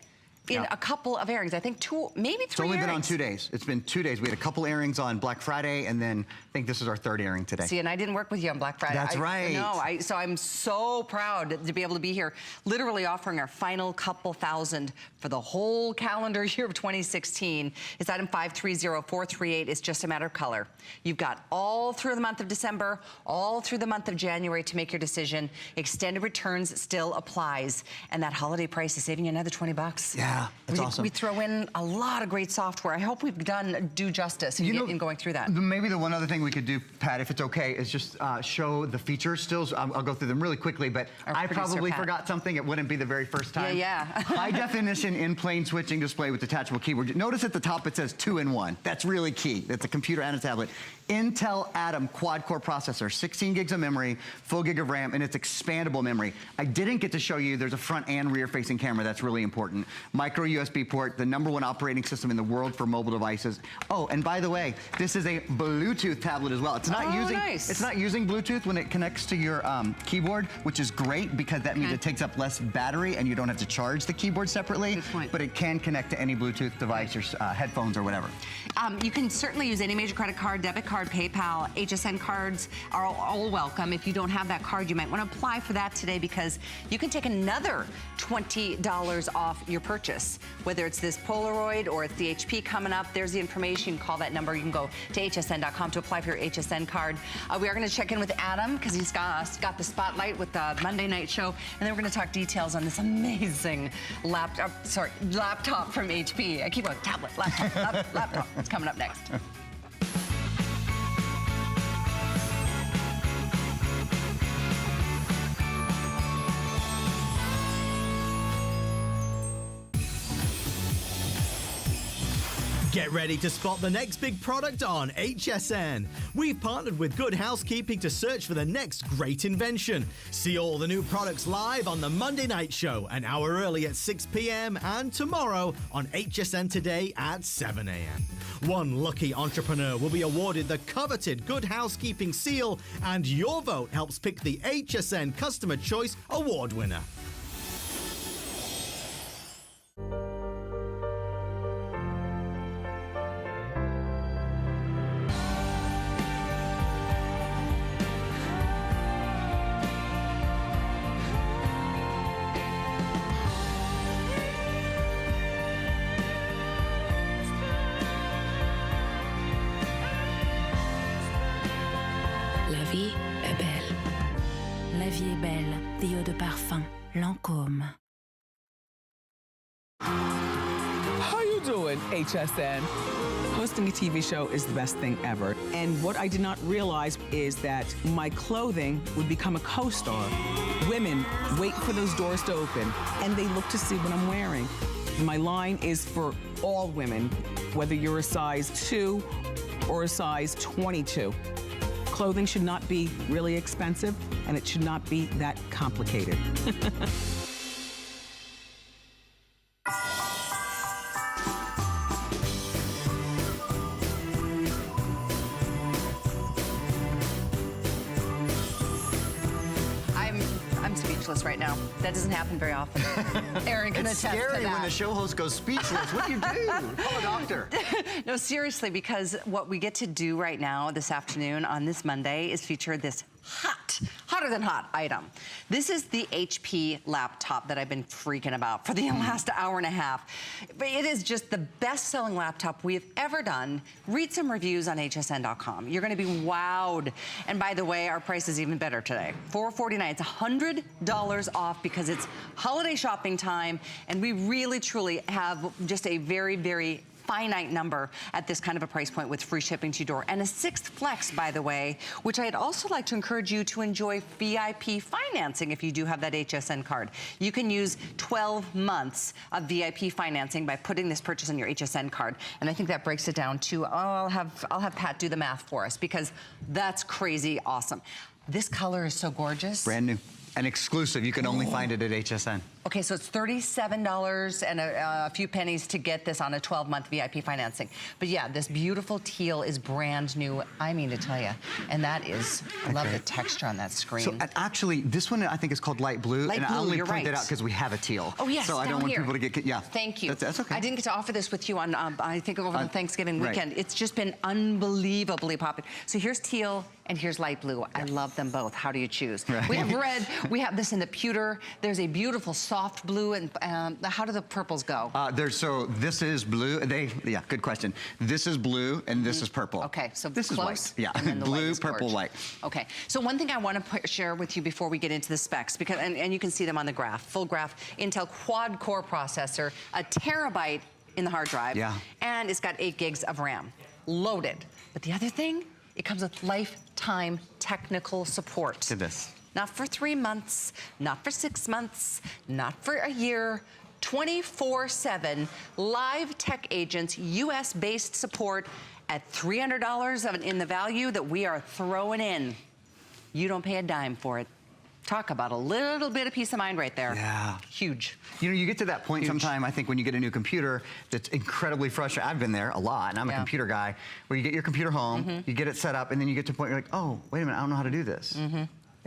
In a couple of airings. I think maybe 3 It's only airings. been on 2 days. It's been 2 days. We had a couple airings on Black Friday, and then I think this is our 3rd airing today. See, and I didn't work with you on Black Friday. That's right. No, so I'm so proud to be able to be here, literally offering our final couple thousand for the whole calendar year of 2016. It's item 530438. It's just a matter of color. You've got all through the month of December, all through the month of January to make your decision. Extended returns still applies, and that holiday price is saving you another $20. Yeah. Yeah, that's awesome. We throw in a lot of great software. I hope we've due justice in going through that. Maybe the one other thing we could do, Pat, if it's okay, is just show the feature stills. I'll go through them really quickly, but I probably forgot something. It wouldn't be the very first time. Yeah. High definition in-plane switching display with detachable keyboard. Notice at the top it says 2-in-1. That's really key. That's a computer and a tablet. Intel Atom quad-core processor, 16 gigs of memory, full gig of RAM, and it's expandable memory. I didn't get to show you there's a front and rear-facing camera. That's really important. Micro USB port, the #1 operating system in the world for mobile devices. Oh, and by the way, this is a Bluetooth tablet as well. It's not It's not using Bluetooth when it connects to your keyboard, which is great because that means it takes up less battery and you don't have to charge the keyboard separately. Good point. But it can connect to any Bluetooth device or headphones or whatever. You can certainly use any major credit card, debit card, PayPal, HSN cards are all welcome. If you don't have that card, you might want to apply for that today because you can take another $20 off your purchase. Whether it's this Polaroid or it's the HP coming up, there's the information. You can call that number. You can go to hsn.com to apply for your HSN card. We are going to check in with Adam because he's got the spotlight with the Monday Night Show, and then we're going to talk details on this amazing laptop from HP. I keep going, tablet, laptop. It's coming up next. Get ready to spot the next big product on HSN. We've partnered with Good Housekeeping to search for the next great invention. See all the new products live on the Monday Night Show, an hour early at 6 p.m. and tomorrow on HSN Today at 7 a.m. One lucky entrepreneur will be awarded the coveted Good Housekeeping seal, and your vote helps pick the HSN Customer Choice Award winner. La vie est belle. La vie est belle. The Eau de Parfum, Lancôme. How you doing, HSN? Hosting a TV show is the best thing ever. And what I did not realize is that my clothing would become a co-star. Women wait for those doors to open, and they look to see what I'm wearing. My line is for all women, whether you're a size 2 or a size 22. Clothing should not be really expensive, and it should not be that complicated. I'm speechless right now. That doesn't happen very often. Aaron can It's attest to scary that. when the show host goes speechless. What do you do? Call a doctor. No, seriously, because what we get to do right now this afternoon on this Monday is feature this hotter than hot item. This is the HP laptop that I've been freaking about for the last hour and a half. But it is just the best-selling laptop we have ever done. Read some reviews on hsn.com. You're going to be wowed. And by the way, our price is even better today. $449. It's $100 off because it's holiday shopping time, and we really, truly have just a very, very finite number at this kind of a price point with free shipping to your door. And a 6th Flex, by the way, which I'd also like to encourage you to enjoy VIP financing if you do have that HSN card. You can use 12 months of VIP financing by putting this purchase on your HSN card. And I think that breaks it down to, I'll have Pat do the math for us because that's crazy awesome. This color is so gorgeous. Brand new and exclusive. You can only find it at HSN. Okay, so it's $37 and a few pennies to get this on a 12-month VIP financing. But yeah, this beautiful teal is brand new, I mean to tell you. And that is, I love the texture on that screen. So actually, this one I think is called light blue. Light and blue, I only you're point right. that out because we have a teal. Oh yes, so I don't want people to get, yeah. Thank you. That's okay. I didn't get to offer this with you on, I think over the Thanksgiving weekend. Right. It's just been unbelievably popular. So here's teal and here's light blue. I love them both. How do you choose? Right. We have red, we have this in the pewter. There's a beautiful soft soft blue, and how do the purples go? So this is blue. Yeah, good question. This is blue and this is purple. Okay, so this close, is white. Yeah, and then the blue, white is purple, gorge. white. Okay, so one thing I want to share with you before we get into the specs, because and you can see them on the graph, full graph, Intel quad-core processor, a terabyte in the hard drive, and it's got 8 gigs of RAM, loaded. But the other thing, it comes with lifetime technical support. To this. Not for 3 months, not for 6 months, not for a year, 24/7 live tech agents, US-based support at $300 in the value that we are throwing in. You don't pay a dime for it. Talk about a little bit of peace of mind right there. Yeah. Huge. You know, you get to that point sometime, I think, when you get a new computer that's incredibly frustrating. I've been there a lot, and I'm a computer guy, where you get your computer home, you get it set up, and then you get to a point where you're like, oh, wait a minute, I don't know how to do this.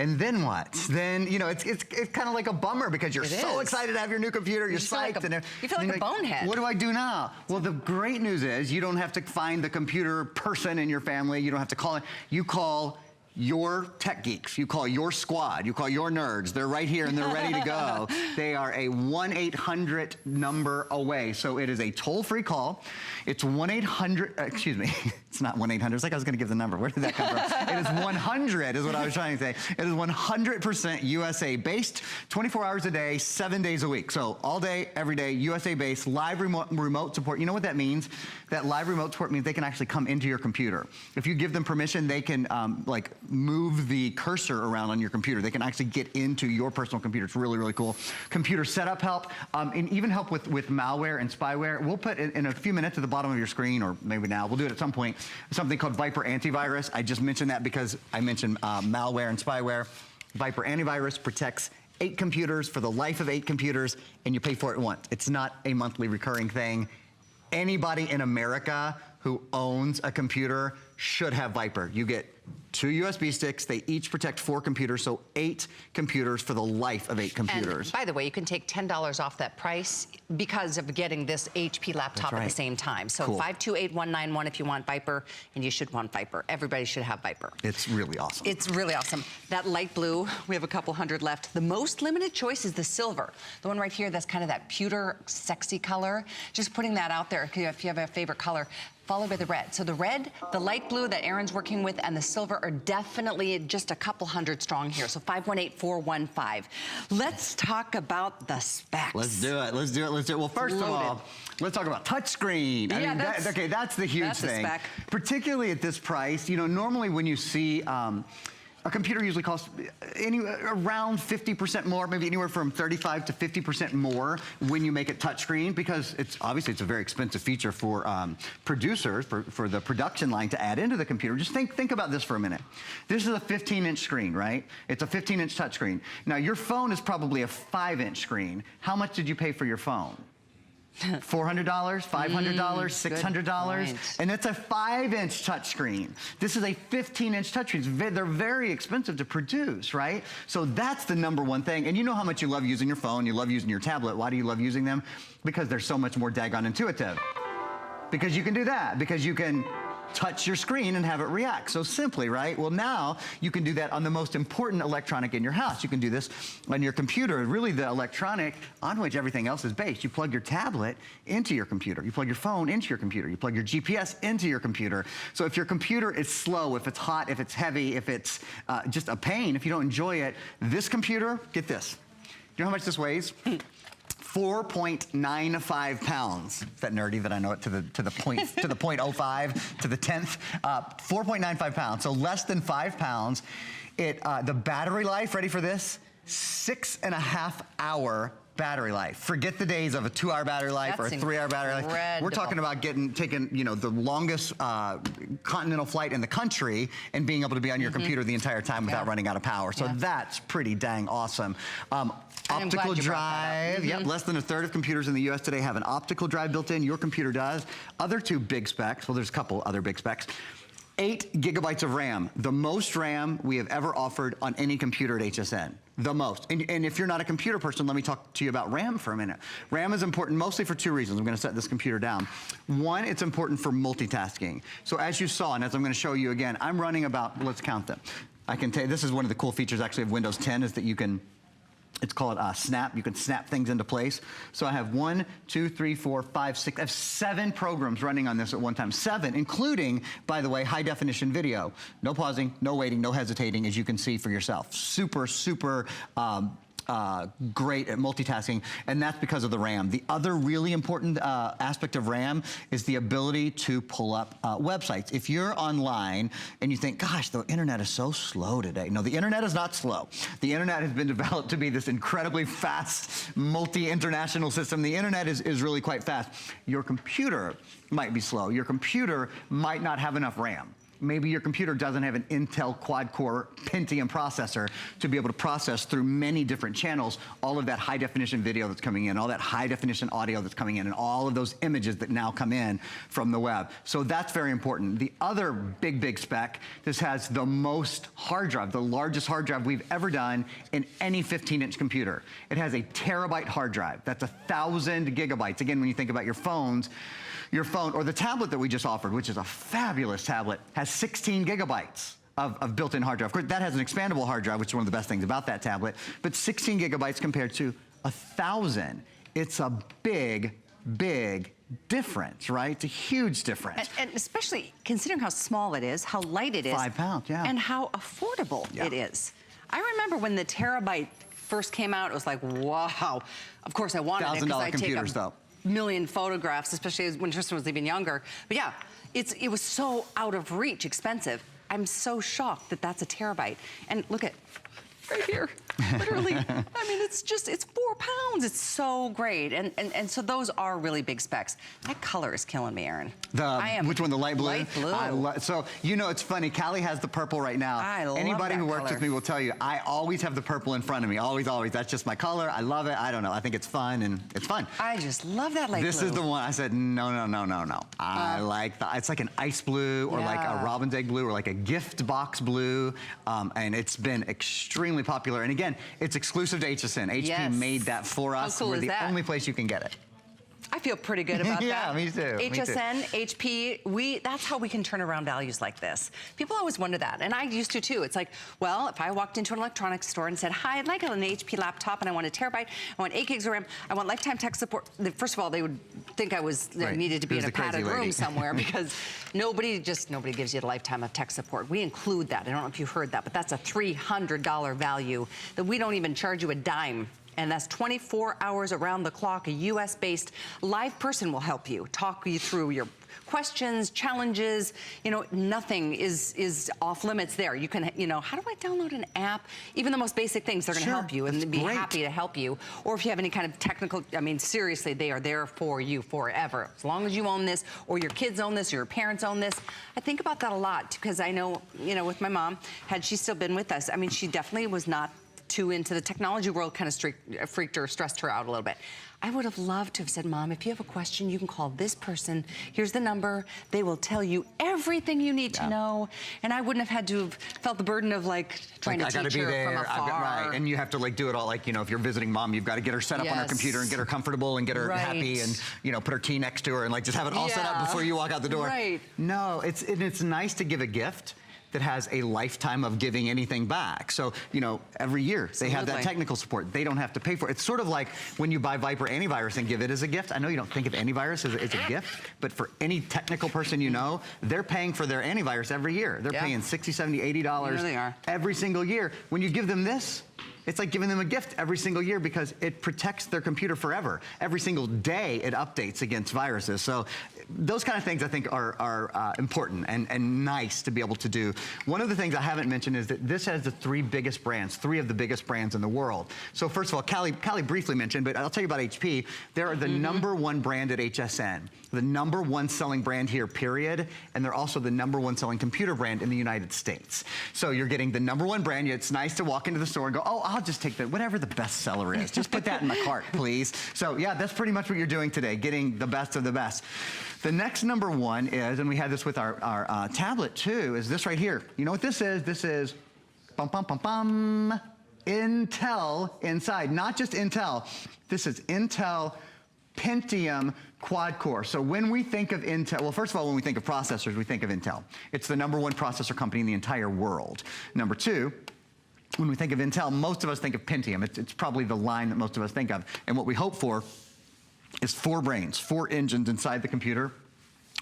And then what? Then, you know, it's kind of like a bummer because you're so excited to have your new computer, you're psyched. You feel like a bonehead. What do I do now? Well, the great news is you don't have to find the computer person in your family. You don't have to call it. You call your tech geeks, you call your squad, you call your nerds. They're right here and they're ready to go. They are a 1-800 number away. So it is a toll-free call. It's 1-800, excuse me, it's not 1-800. It's like I was gonna give the number. Where did that come from? It is 100 is what I was trying to say. It is 100% USA based, 24 hours a day, 7 days a week. So all day, every day, USA based, live remote support. You know what that means? That live remote support means they can actually come into your computer. If you give them permission, they can like move the cursor around on your computer. They can actually get into your personal computer. It's really, really cool. Computer setup help, and even help with malware and spyware. We'll put in a few minutes at the bottom of your screen, or maybe now, we'll do it at some point, something called Viper Antivirus. I just mentioned that because I mentioned malware and spyware. Viper Antivirus protects 8 computers for the life of 8 computers, and you pay for it once. It's not a monthly recurring thing. Anybody in America who owns a computer should have Viper. You get 2 USB sticks. They each protect 4 computers, so 8 computers for the life of 8 computers. And by the way, you can take $10 off that price because of getting this HP laptop at the same time. So 528191 if you want Viper, and you should want Viper. Everybody should have Viper. It's really awesome. It's really awesome. That light blue, we have a couple hundred left. The most limited choice is the silver. The one right here, that's kind of that pewter, sexy color. Just putting that out there, if you have a favorite color, followed by the red. So the red, the light blue that Aaron's working with, and the silver are definitely just a couple hundred strong here. So 518415. Let's talk about the specs. Let's do it. Let's do it. Let's do it. Well, first of all, let's talk about touchscreen. Yeah, that's the huge thing. Spec. Particularly at this price. You know, normally when you see a computer usually costs around 50% more, maybe anywhere from 35 to 50% more when you make it touchscreen, because obviously it's a very expensive feature for producers, for the production line to add into the computer. Just think about this for a minute. This is a 15-inch screen, right? It's a 15-inch touchscreen. Now your phone is probably a 5-inch screen. How much did you pay for your phone? $400, $500, $600, and it's a 5-inch touchscreen. This is a 15-inch touchscreen. They're very expensive to produce, right? So that's the #1 thing. And you know how much you love using your phone, you love using your tablet. Why do you love using them? Because they're so much more daggone intuitive. Because you can do that. Because you can touch your screen and have it react so simply, right? Well, now you can do that on the most important electronic in your house. You can do this on your computer, really the electronic on which everything else is based. You plug your tablet into your computer. You plug your phone into your computer. You plug your GPS into your computer. So if your computer is slow, if it's hot, if it's heavy, if it's just a pain, if you don't enjoy it, this computer, get this. You know how much this weighs? 4.95 pounds. Is that nerdy that I know it to the point to the 0.05 to the 10th? 4.95 pounds, so less than 5 pounds. The battery life, ready for this? 6.5 hour battery life. Forget the days of a 2-hour battery life or a 3-hour battery life. We're talking about taking the longest continental flight in the country and being able to be on your computer the entire time without running out of power. So that's pretty dang awesome. Optical drive. Yep, less than a third of computers in the US today have an optical drive built in. Your computer does. Other 2 big specs, well, there's a couple other big specs. 8 gigabytes of RAM, the most RAM we have ever offered on any computer at HSN. The most. And if you're not a computer person, let me talk to you about RAM for a minute. RAM is important mostly for 2 reasons. I'm going to set this computer down. One, it's important for multitasking. So as you saw, and as I'm going to show you again, I'm running about, let's count them. I can tell you, this is one of the cool features actually of Windows 10 is that you can It's called Snap. You can snap things into place. So I have 1, 2, 3, 4, 5, 6. I have 7 programs running on this at one time. 7, including, by the way, high definition video. No pausing, no waiting, no hesitating, as you can see for yourself. Super, super great at multitasking, and that's because of the RAM. The other really important aspect of RAM is the ability to pull up websites. If you're online and you think, gosh, the internet is so slow today. No, the internet is not slow. The internet has been developed to be this incredibly fast, multi-international system. The internet is really quite fast. Your computer might be slow. Your computer might not have enough RAM. Maybe your computer doesn't have an Intel quad-core Pentium processor to be able to process through many different channels all of that high-definition video that's coming in, all that high-definition audio that's coming in, and all of those images that now come in from the web. So that's very important. The other big, big spec, this has the most hard drive, the largest hard drive we've ever done in any 15-inch computer. It has a terabyte hard drive. That's 1,000 gigabytes. Again, when you think about your phones, your phone, or the tablet that we just offered, which is a fabulous tablet, has 16 gigabytes of built-in hard drive. Of course, that has an expandable hard drive, which is one of the best things about that tablet, but 16 gigabytes compared to 1,000. It's a big, big difference, right? It's a huge difference. And especially considering how small it is, how light it is. 5 pounds, yeah. And how affordable it is. I remember when the terabyte first came out, it was like, wow. Of course, I wanted it because I take a million photographs, especially when Tristan was even younger. But yeah, it was so out of reach, expensive. I'm so shocked that that's a terabyte. And look at right here, literally. I mean, it's 4 pounds. It's so great. And so those are really big specs. That color is killing me, Aaron. Which one, the light blue? Light blue. So, you know, it's funny. Callie has the purple right now. I love Anybody that who works color. with me will tell you, I always have the purple in front of me. Always, always. That's just my color. I love it. I don't know. I think it's fun, and it's fun. I just love that light blue. This is the one. I said, no, no, no, no, no. I like that. It's like an ice blue, or like a robin's egg blue, or like a gift box blue. And it's been extremely popular. And again, it's exclusive to HSN. HP made that for us. How cool We're is the that? only place you can get it. I feel pretty good about that. Yeah, me too. HSN, HP, that's how we can turn around values like this. People always wonder that, and I used to too. It's like, well, if I walked into an electronics store and said, hi, I'd like an HP laptop and I want a terabyte, I want 8 gigs of RAM, I want lifetime tech support. First of all, they would think I needed to be in a padded room somewhere because nobody gives you a lifetime of tech support. We include that. I don't know if you heard that, but that's a $300 value that we don't even charge you a dime. And that's 24 hours around the clock. A US-based live person will help you, talk you through your questions, challenges. You know, nothing is off limits there. You can, you know, how do I download an app? Even the most basic things, they're gonna help you and be happy to help you. Or if you have any kind of technical, I mean, seriously, they are there for you forever. As long as you own this, or your kids own this, or your parents own this. I think about that a lot because I know, you know, with my mom, had she still been with us, I mean, she definitely was not too into the technology world, kind of freaked her, stressed her out a little bit. I would have loved to have said, Mom, if you have a question, you can call this person. Here's the number. They will tell you everything you need to know. And I wouldn't have had to have felt the burden of like trying to teach her from afar. Right, and you have to like do it all, like, you know, if you're visiting Mom, you've got to get her set up on her computer and get her comfortable and get her happy and, you know, put her tea next to her and like just have it all set up before you walk out the door. Right. No, it's nice to give a gift that has a lifetime of giving anything back. So, you know, every year they have that technical support. They don't have to pay for it. It's sort of like when you buy Viper antivirus and give it as a gift. I know you don't think of antivirus as a gift, but for any technical person you know, they're paying for their antivirus every year. They're paying $60, $70, $80 every single year. When you give them this, it's like giving them a gift every single year because it protects their computer forever. Every single day it updates against viruses. So those kind of things I think are important and nice to be able to do. One of the things I haven't mentioned is that this has the 3 biggest brands, 3 of the biggest brands in the world. So first of all, Callie briefly mentioned, but I'll tell you about HP. They're the #1 brand at HSN, the #1 selling brand here, period. And they're also the #1 selling computer brand in the United States. So you're getting the #1 brand. It's nice to walk into the store and go, oh, I'll just take whatever the best seller is. Just put that in my cart, please. So yeah, that's pretty much what you're doing today, getting the best of the best. The next #1 is, and we had this with our tablet too, is this right here. You know what this is? This is, bum, bum, bum, bum, Intel inside. Not just Intel. This is Intel Pentium quad core. So when we think of Intel, well, first of all, when we think of processors, we think of Intel. It's the #1 processor company in the entire world. Number 2, when we think of Intel, most of us think of Pentium. It's probably the line that most of us think of. And what we hope for is 4 brains, 4 engines inside the computer.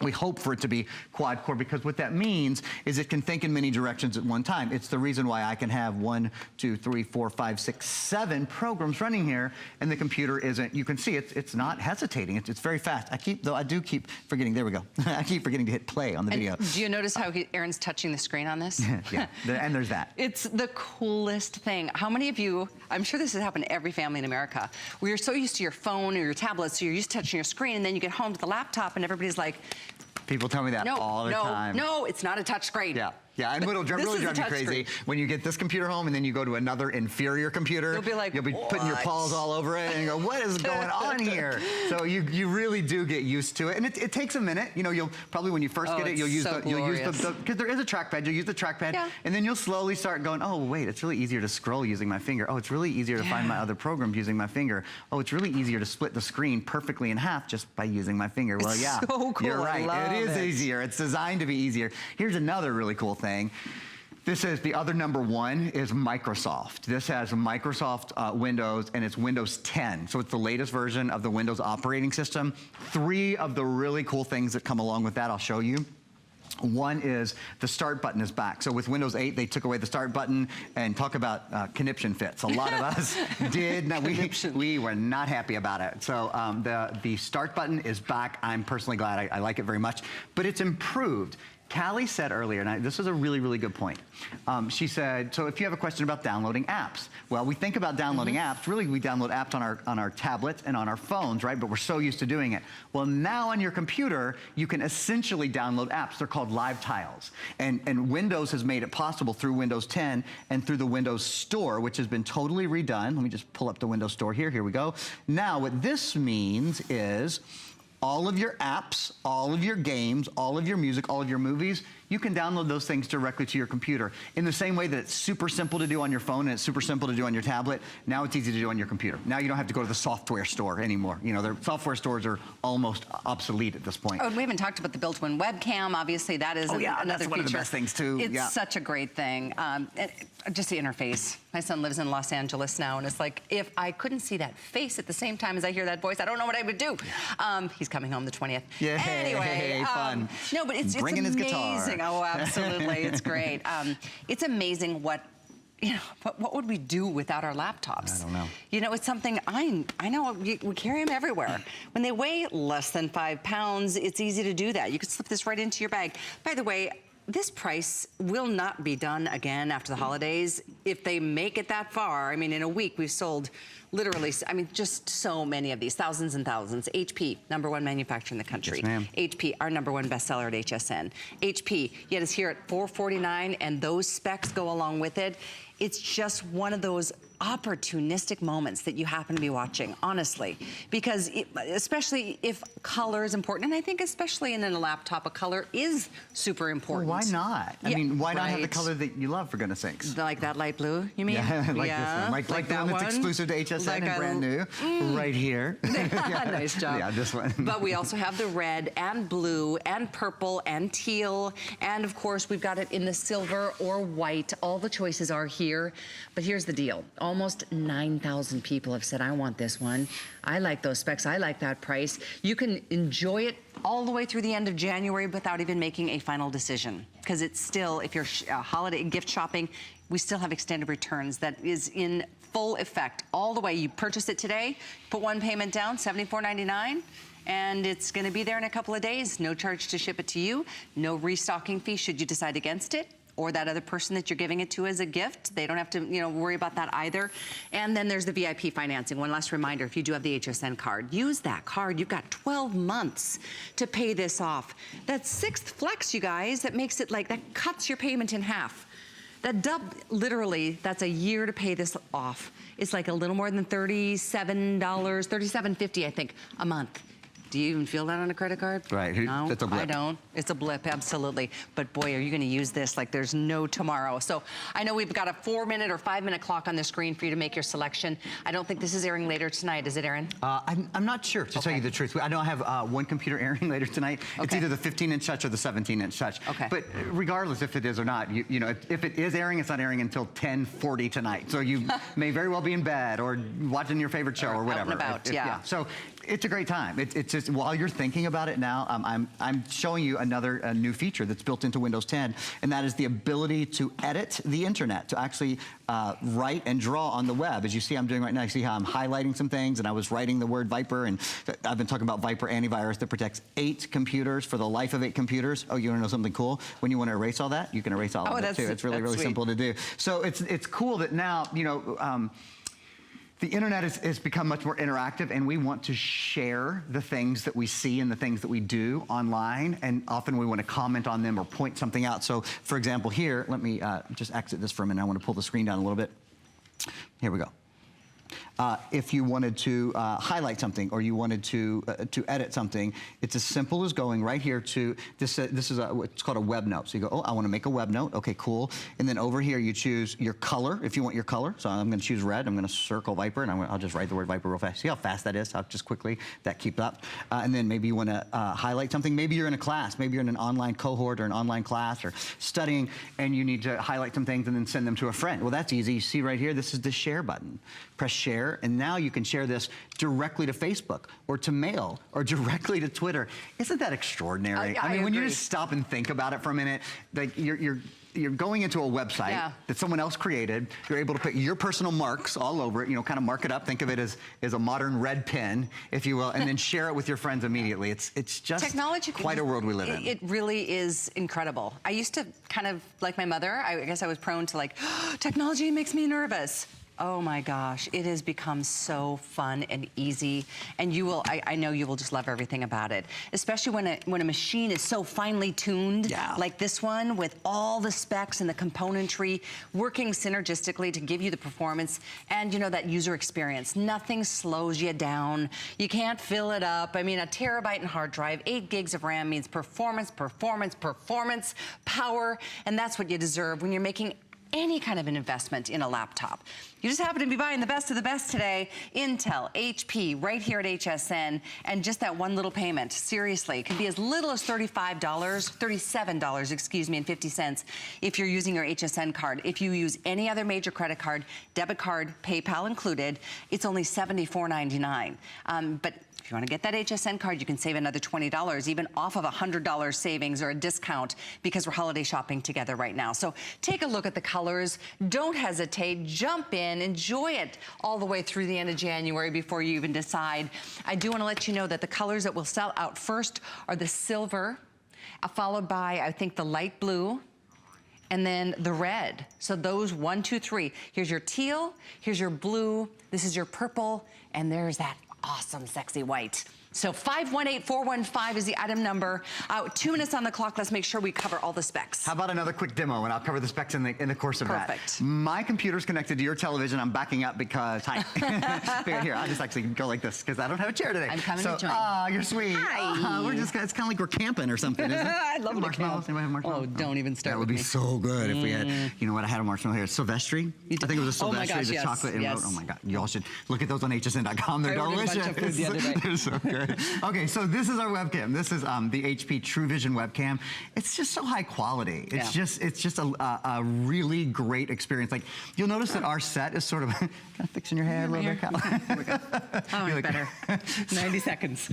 We hope for it to be quad core because what that means is it can think in many directions at one time. It's the reason why I can have 1, 2, 3, 4, 5, 6, 7 programs running here, and the computer isn't. You can see it's not hesitating. It's very fast. I do keep forgetting. There we go. I keep forgetting to hit play on the video. Do you notice how Aaron's touching the screen on this? Yeah, and there's that. It's the coolest thing. How many of you, I'm sure this has happened to every family in America, where you're so used to your phone or your tablet, so you're used to touching your screen, and then you get home to the laptop and everybody's like, people tell me that all the time. No, it's not a touch screen. Yeah, and what'll really drive me crazy screen. when you get this computer home and then you go to another inferior computer. You'll be like, you'll be putting your paws all over it and you go, what is going on here? So you really do get used to it, and it takes a minute. You know, you'll probably when you first get it, you'll use the because there is a trackpad. You'll use the trackpad, and then you'll slowly start going, oh wait, it's really easier to scroll using my finger. Oh, it's really easier to find my other programs using my finger. Oh, it's really easier to split the screen perfectly in half just by using my finger. Well, yeah, so cool. You're right. It is easier. It's designed to be easier. Here's another really cool thing. This is the other number 1 is Microsoft. This has Microsoft Windows, and it's Windows 10. So it's the latest version of the Windows operating system. 3 of the really cool things that come along with that, I'll show you. One is the start button is back. So with Windows 8, they took away the start button, and talk about conniption fits. A lot of us did. No, we were not happy about it. So the start button is back. I'm personally glad. I like it very much. But it's improved. Callie said earlier, and this is a really, really good point. She said, so if you have a question about downloading apps, well, we think about downloading apps. Really, we download apps on our tablets and on our phones, right? But we're so used to doing it. Well, now on your computer, you can essentially download apps. They're called live tiles. And Windows has made it possible through Windows 10 and through the Windows Store, which has been totally redone. Let me just pull up the Windows Store here. Here we go. Now, what this means is all of your apps, all of your games, all of your music, all of your movies, you can download those things directly to your computer. In the same way that it's super simple to do on your phone and it's super simple to do on your tablet, now it's easy to do on your computer. Now you don't have to go to the software store anymore. You know, their software stores are almost obsolete at this point. Oh, and we haven't talked about the built-in webcam. Obviously, that is another that's feature. One of the best things, too. It's such a great thing. Just the interface. My son lives in Los Angeles now, and it's like, if I couldn't see that face at the same time as I hear that voice, I don't know what I would do. He's coming home the 20th. Yeah, anyway, fun. No, but it's bringing amazing. His guitar. Oh, absolutely, it's great. It's amazing what. You know, what would we do without our laptops? I don't know. You know, it's something I know we carry them everywhere. When they weigh less than 5 pounds, it's easy to do that. You could slip this right into your bag. By the way, this price will not be done again after the holidays. If they make it that far, I mean, in a week, we've sold literally, I mean, just so many of these, thousands and thousands. HP, #1 manufacturer in the country. Yes, ma'am. HP, our #1 bestseller at HSN. HP, you had us here at $449, and those specs go along with it. It's just one of those opportunistic moments that you happen to be watching, honestly, because especially if color is important, and I think especially in a laptop, a color is super important. Well, why not? I mean, why not have the color that you love, for goodness sakes? Like that light blue, you mean? Yeah, like this one. Like the one that's exclusive to HSN and brand new, right here. Nice job. Yeah, this one. But we also have the red and blue and purple and teal, and of course, we've got it in the silver or white. All the choices are here, but here's the deal. Almost 9,000 people have said, I want this one. I like those specs. I like that price. You can enjoy it all the way through the end of January without even making a final decision. Because it's still, if you're holiday gift shopping, we still have extended returns that is in full effect all the way. You purchase it today, put one payment down, $74.99. And it's going to be there in a couple of days. No charge to ship it to you. No restocking fee should you decide against it, or that other person that you're giving it to as a gift. They don't have to, you know, worry about that either. And then there's the VIP financing. One last reminder, if you do have the HSN card, use that card. You've got 12 months to pay this off. That 6th flex, you guys, that makes it like, that cuts your payment in half. That literally, that's a year to pay this off. It's like a little more than $37.50, I think, a month. Do you even feel that on a credit card? Right. No, It's a blip. I don't. It's a blip, absolutely. But boy, are you going to use this like there's no tomorrow. So I know we've got a 4-minute or 5-minute clock on the screen for you to make your selection. I don't think this is airing later tonight, is it, Aaron? I'm not sure, to tell you the truth. I know I have one computer airing later tonight. It's either the 15-inch touch or the 17-inch touch. Okay. But regardless if it is or not, you know, if it is airing, it's not airing until 10:40 tonight. So you may very well be in bed or watching your favorite show or whatever. Out and about, yeah. So it's a great time. It's just, while you're thinking about it now, I'm showing you another new feature that's built into Windows 10, and that is the ability to edit the internet, to actually write and draw on the web. As you see I'm doing right now, you see how I'm highlighting some things, and I was writing the word Viper, and I've been talking about Viper antivirus that protects 8 computers for the life of 8 computers. Oh, you want to know something cool? When you want to erase all that, you can erase all of it too. It's really sweet. simple to do. So it's cool that now, you know, the internet has become much more interactive, and we want to share the things that we see and the things that we do online, and often we want to comment on them or point something out. So, for example, here, let me just exit this for a minute. I want to pull the screen down a little bit. Here we go. If you wanted to highlight something or you wanted to edit something, it's as simple as going right here to this. This is what's called a web note. So you go, oh, I want to make a web note. Okay, cool. And then over here you choose your color if you want your color. So I'm going to choose red. I'm going to circle Viper, and I'll just write the word Viper real fast. See how fast that is? I'll just quickly that keep up. And then maybe you want to highlight something. Maybe you're in a class. Maybe you're in an online cohort or an online class or studying, and you need to highlight some things and then send them to a friend. Well, that's easy. You see right here. This is the share button. Press share, and now you can share this directly to Facebook or to Mail or directly to Twitter. Isn't that extraordinary? I mean, when you just stop and think about it for a minute, like you're going into a website that someone else created. You're able to put your personal marks all over it, you know, kind of mark it up. Think of it as a modern red pen, if you will, and then share it with your friends immediately. It's just technology, quite a world we live in. It really is incredible. I used to kind of, like my mother, I guess I was prone to like, technology makes me nervous. Oh my gosh, it has become so fun and easy, and you will, I know you will just love everything about it, especially when a machine is so finely tuned, like this one, with all the specs and the componentry working synergistically to give you the performance and, you know, that user experience. Nothing slows you down. You can't fill it up. I mean, a terabyte in hard drive, 8 gigs of RAM means performance, performance, performance, power, and that's what you deserve when you're making any kind of an investment in a laptop. You just happen to be buying the best of the best today. Intel, HP, right here at HSN, and just that one little payment, seriously, it can be as little as $37, excuse me, and 50 cents if you're using your HSN card. If you use any other major credit card, debit card, PayPal included, it's only $74.99. But if you want to get that HSN card, you can save another $20, even off of $100 savings or a discount, because we're holiday shopping together right now. So take a look at the colors. Don't hesitate. Jump in. Enjoy it all the way through the end of January before you even decide. I do want to let you know that the colors that will sell out first are the silver, followed by, I think, the light blue, and then the red. So those 1, 2, 3. Here's your teal, here's your blue, this is your purple, and there's that awesome, sexy white. So 518415 is the item number. 2 minutes on the clock. Let's make sure we cover all the specs. How about another quick demo, and I'll cover the specs in the course of that. Perfect. My computer's connected to your television. I'm backing up because, hi. Here, I'll just actually go like this because I don't have a chair today. I'm coming to join. Oh, you're sweet. Hi. We're just, it's kind of like we're camping or something, isn't it? I love marshmallows. Anybody have marshmallows? Oh, don't even start That would be so good if we had, you know what, I had a marshmallow here. Silvestri? I think it was a Silvestri, oh my gosh, the chocolate and yes. Oh my God, y'all should look at those on hsn.com. They're delicious. I ordered a bunch of food the other day. They're so good. Okay, so this is our webcam. This is the HP TrueVision webcam. It's just so high quality. It's just a really great experience. Like, you'll notice that our set is sort of kind of fixing your hair a little bit. Oh, it's better. 90 seconds.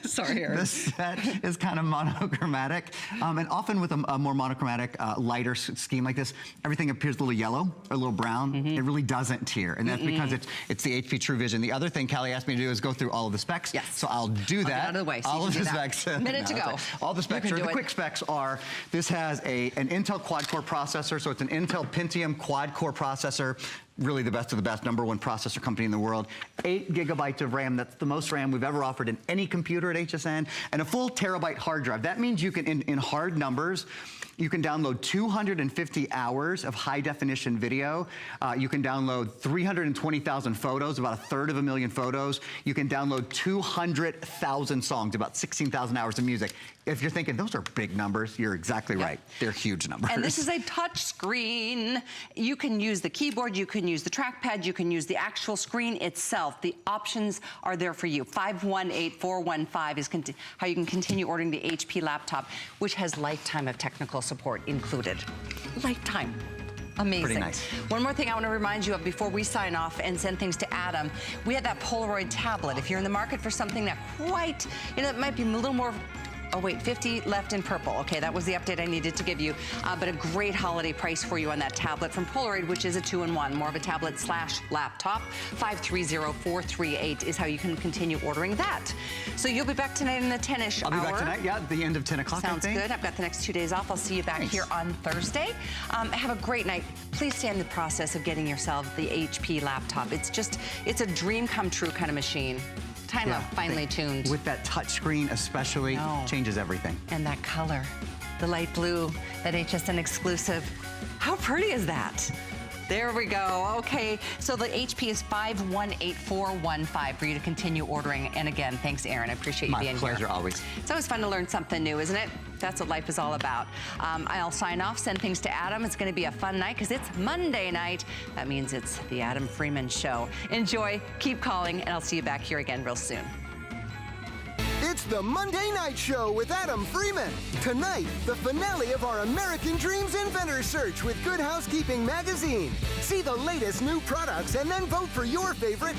Sorry, Aaron. This set is kind of monochromatic, and often with a more monochromatic, lighter scheme like this, everything appears a little yellow or a little brown. It really doesn't here, and that's because it's the HP TrueVision. The other thing Callie asked me to do is go through all of the specs. Yes. So I'll do that. Get out of the way. So all of the specs. Minute to go. All the specs. The quick specs are: this has an Intel quad-core processor, so it's an Intel Pentium quad-core processor. Really the best of the best, #1 processor company in the world. 8 gigabytes of RAM, that's the most RAM we've ever offered in any computer at HSN, and a full terabyte hard drive. That means you can, in hard numbers, You can download 250 hours of high-definition video. You can download 320,000 photos, about 1/3 of a million photos. You can download 200,000 songs, about 16,000 hours of music. If you're thinking, those are big numbers, you're exactly right. They're huge numbers. And this is a touch screen. You can use the keyboard, you can use the trackpad, you can use the actual screen itself. The options are there for you. 518415 is how you can continue ordering the HP laptop, which has lifetime of technical support included. Lifetime. Amazing. Pretty nice. One more thing I want to remind you of before we sign off and send things to Adam. We had that Polaroid tablet. If you're in the market for something that quite, it might be a little more. Oh wait, 50 left in purple. Okay, that was the update I needed to give you. But a great holiday price for you on that tablet from Polaroid, which is a 2-in-1, more of a tablet / laptop. 530438 is how you can continue ordering that. So you'll be back tonight in the 10-ish hour. I'll be back tonight, yeah, at the end of 10 o'clock, Sounds good. I've got the next 2 days off. I'll see you back here on Thursday. Have a great night. Please stay in the process of getting yourself the HP laptop. It's a dream come true kind of machine. Time of finely tuned. With that touch screen especially, changes everything. And that color, the light blue, that HSN exclusive. How pretty is that? There we go. Okay, so the HP is 518415 for you to continue ordering. And again, thanks, Aaron. I appreciate you being here. My pleasure, always. It's always fun to learn something new, isn't it? That's what life is all about. I'll sign off, send things to Adam. It's going to be a fun night because it's Monday night. That means it's the Adam Freeman Show. Enjoy, keep calling, and I'll see you back here again real soon. It's the Monday Night Show with Adam Freeman. Tonight, the finale of our American Dreams Inventor Search with Good Housekeeping Magazine. See the latest new products and then vote for your favorite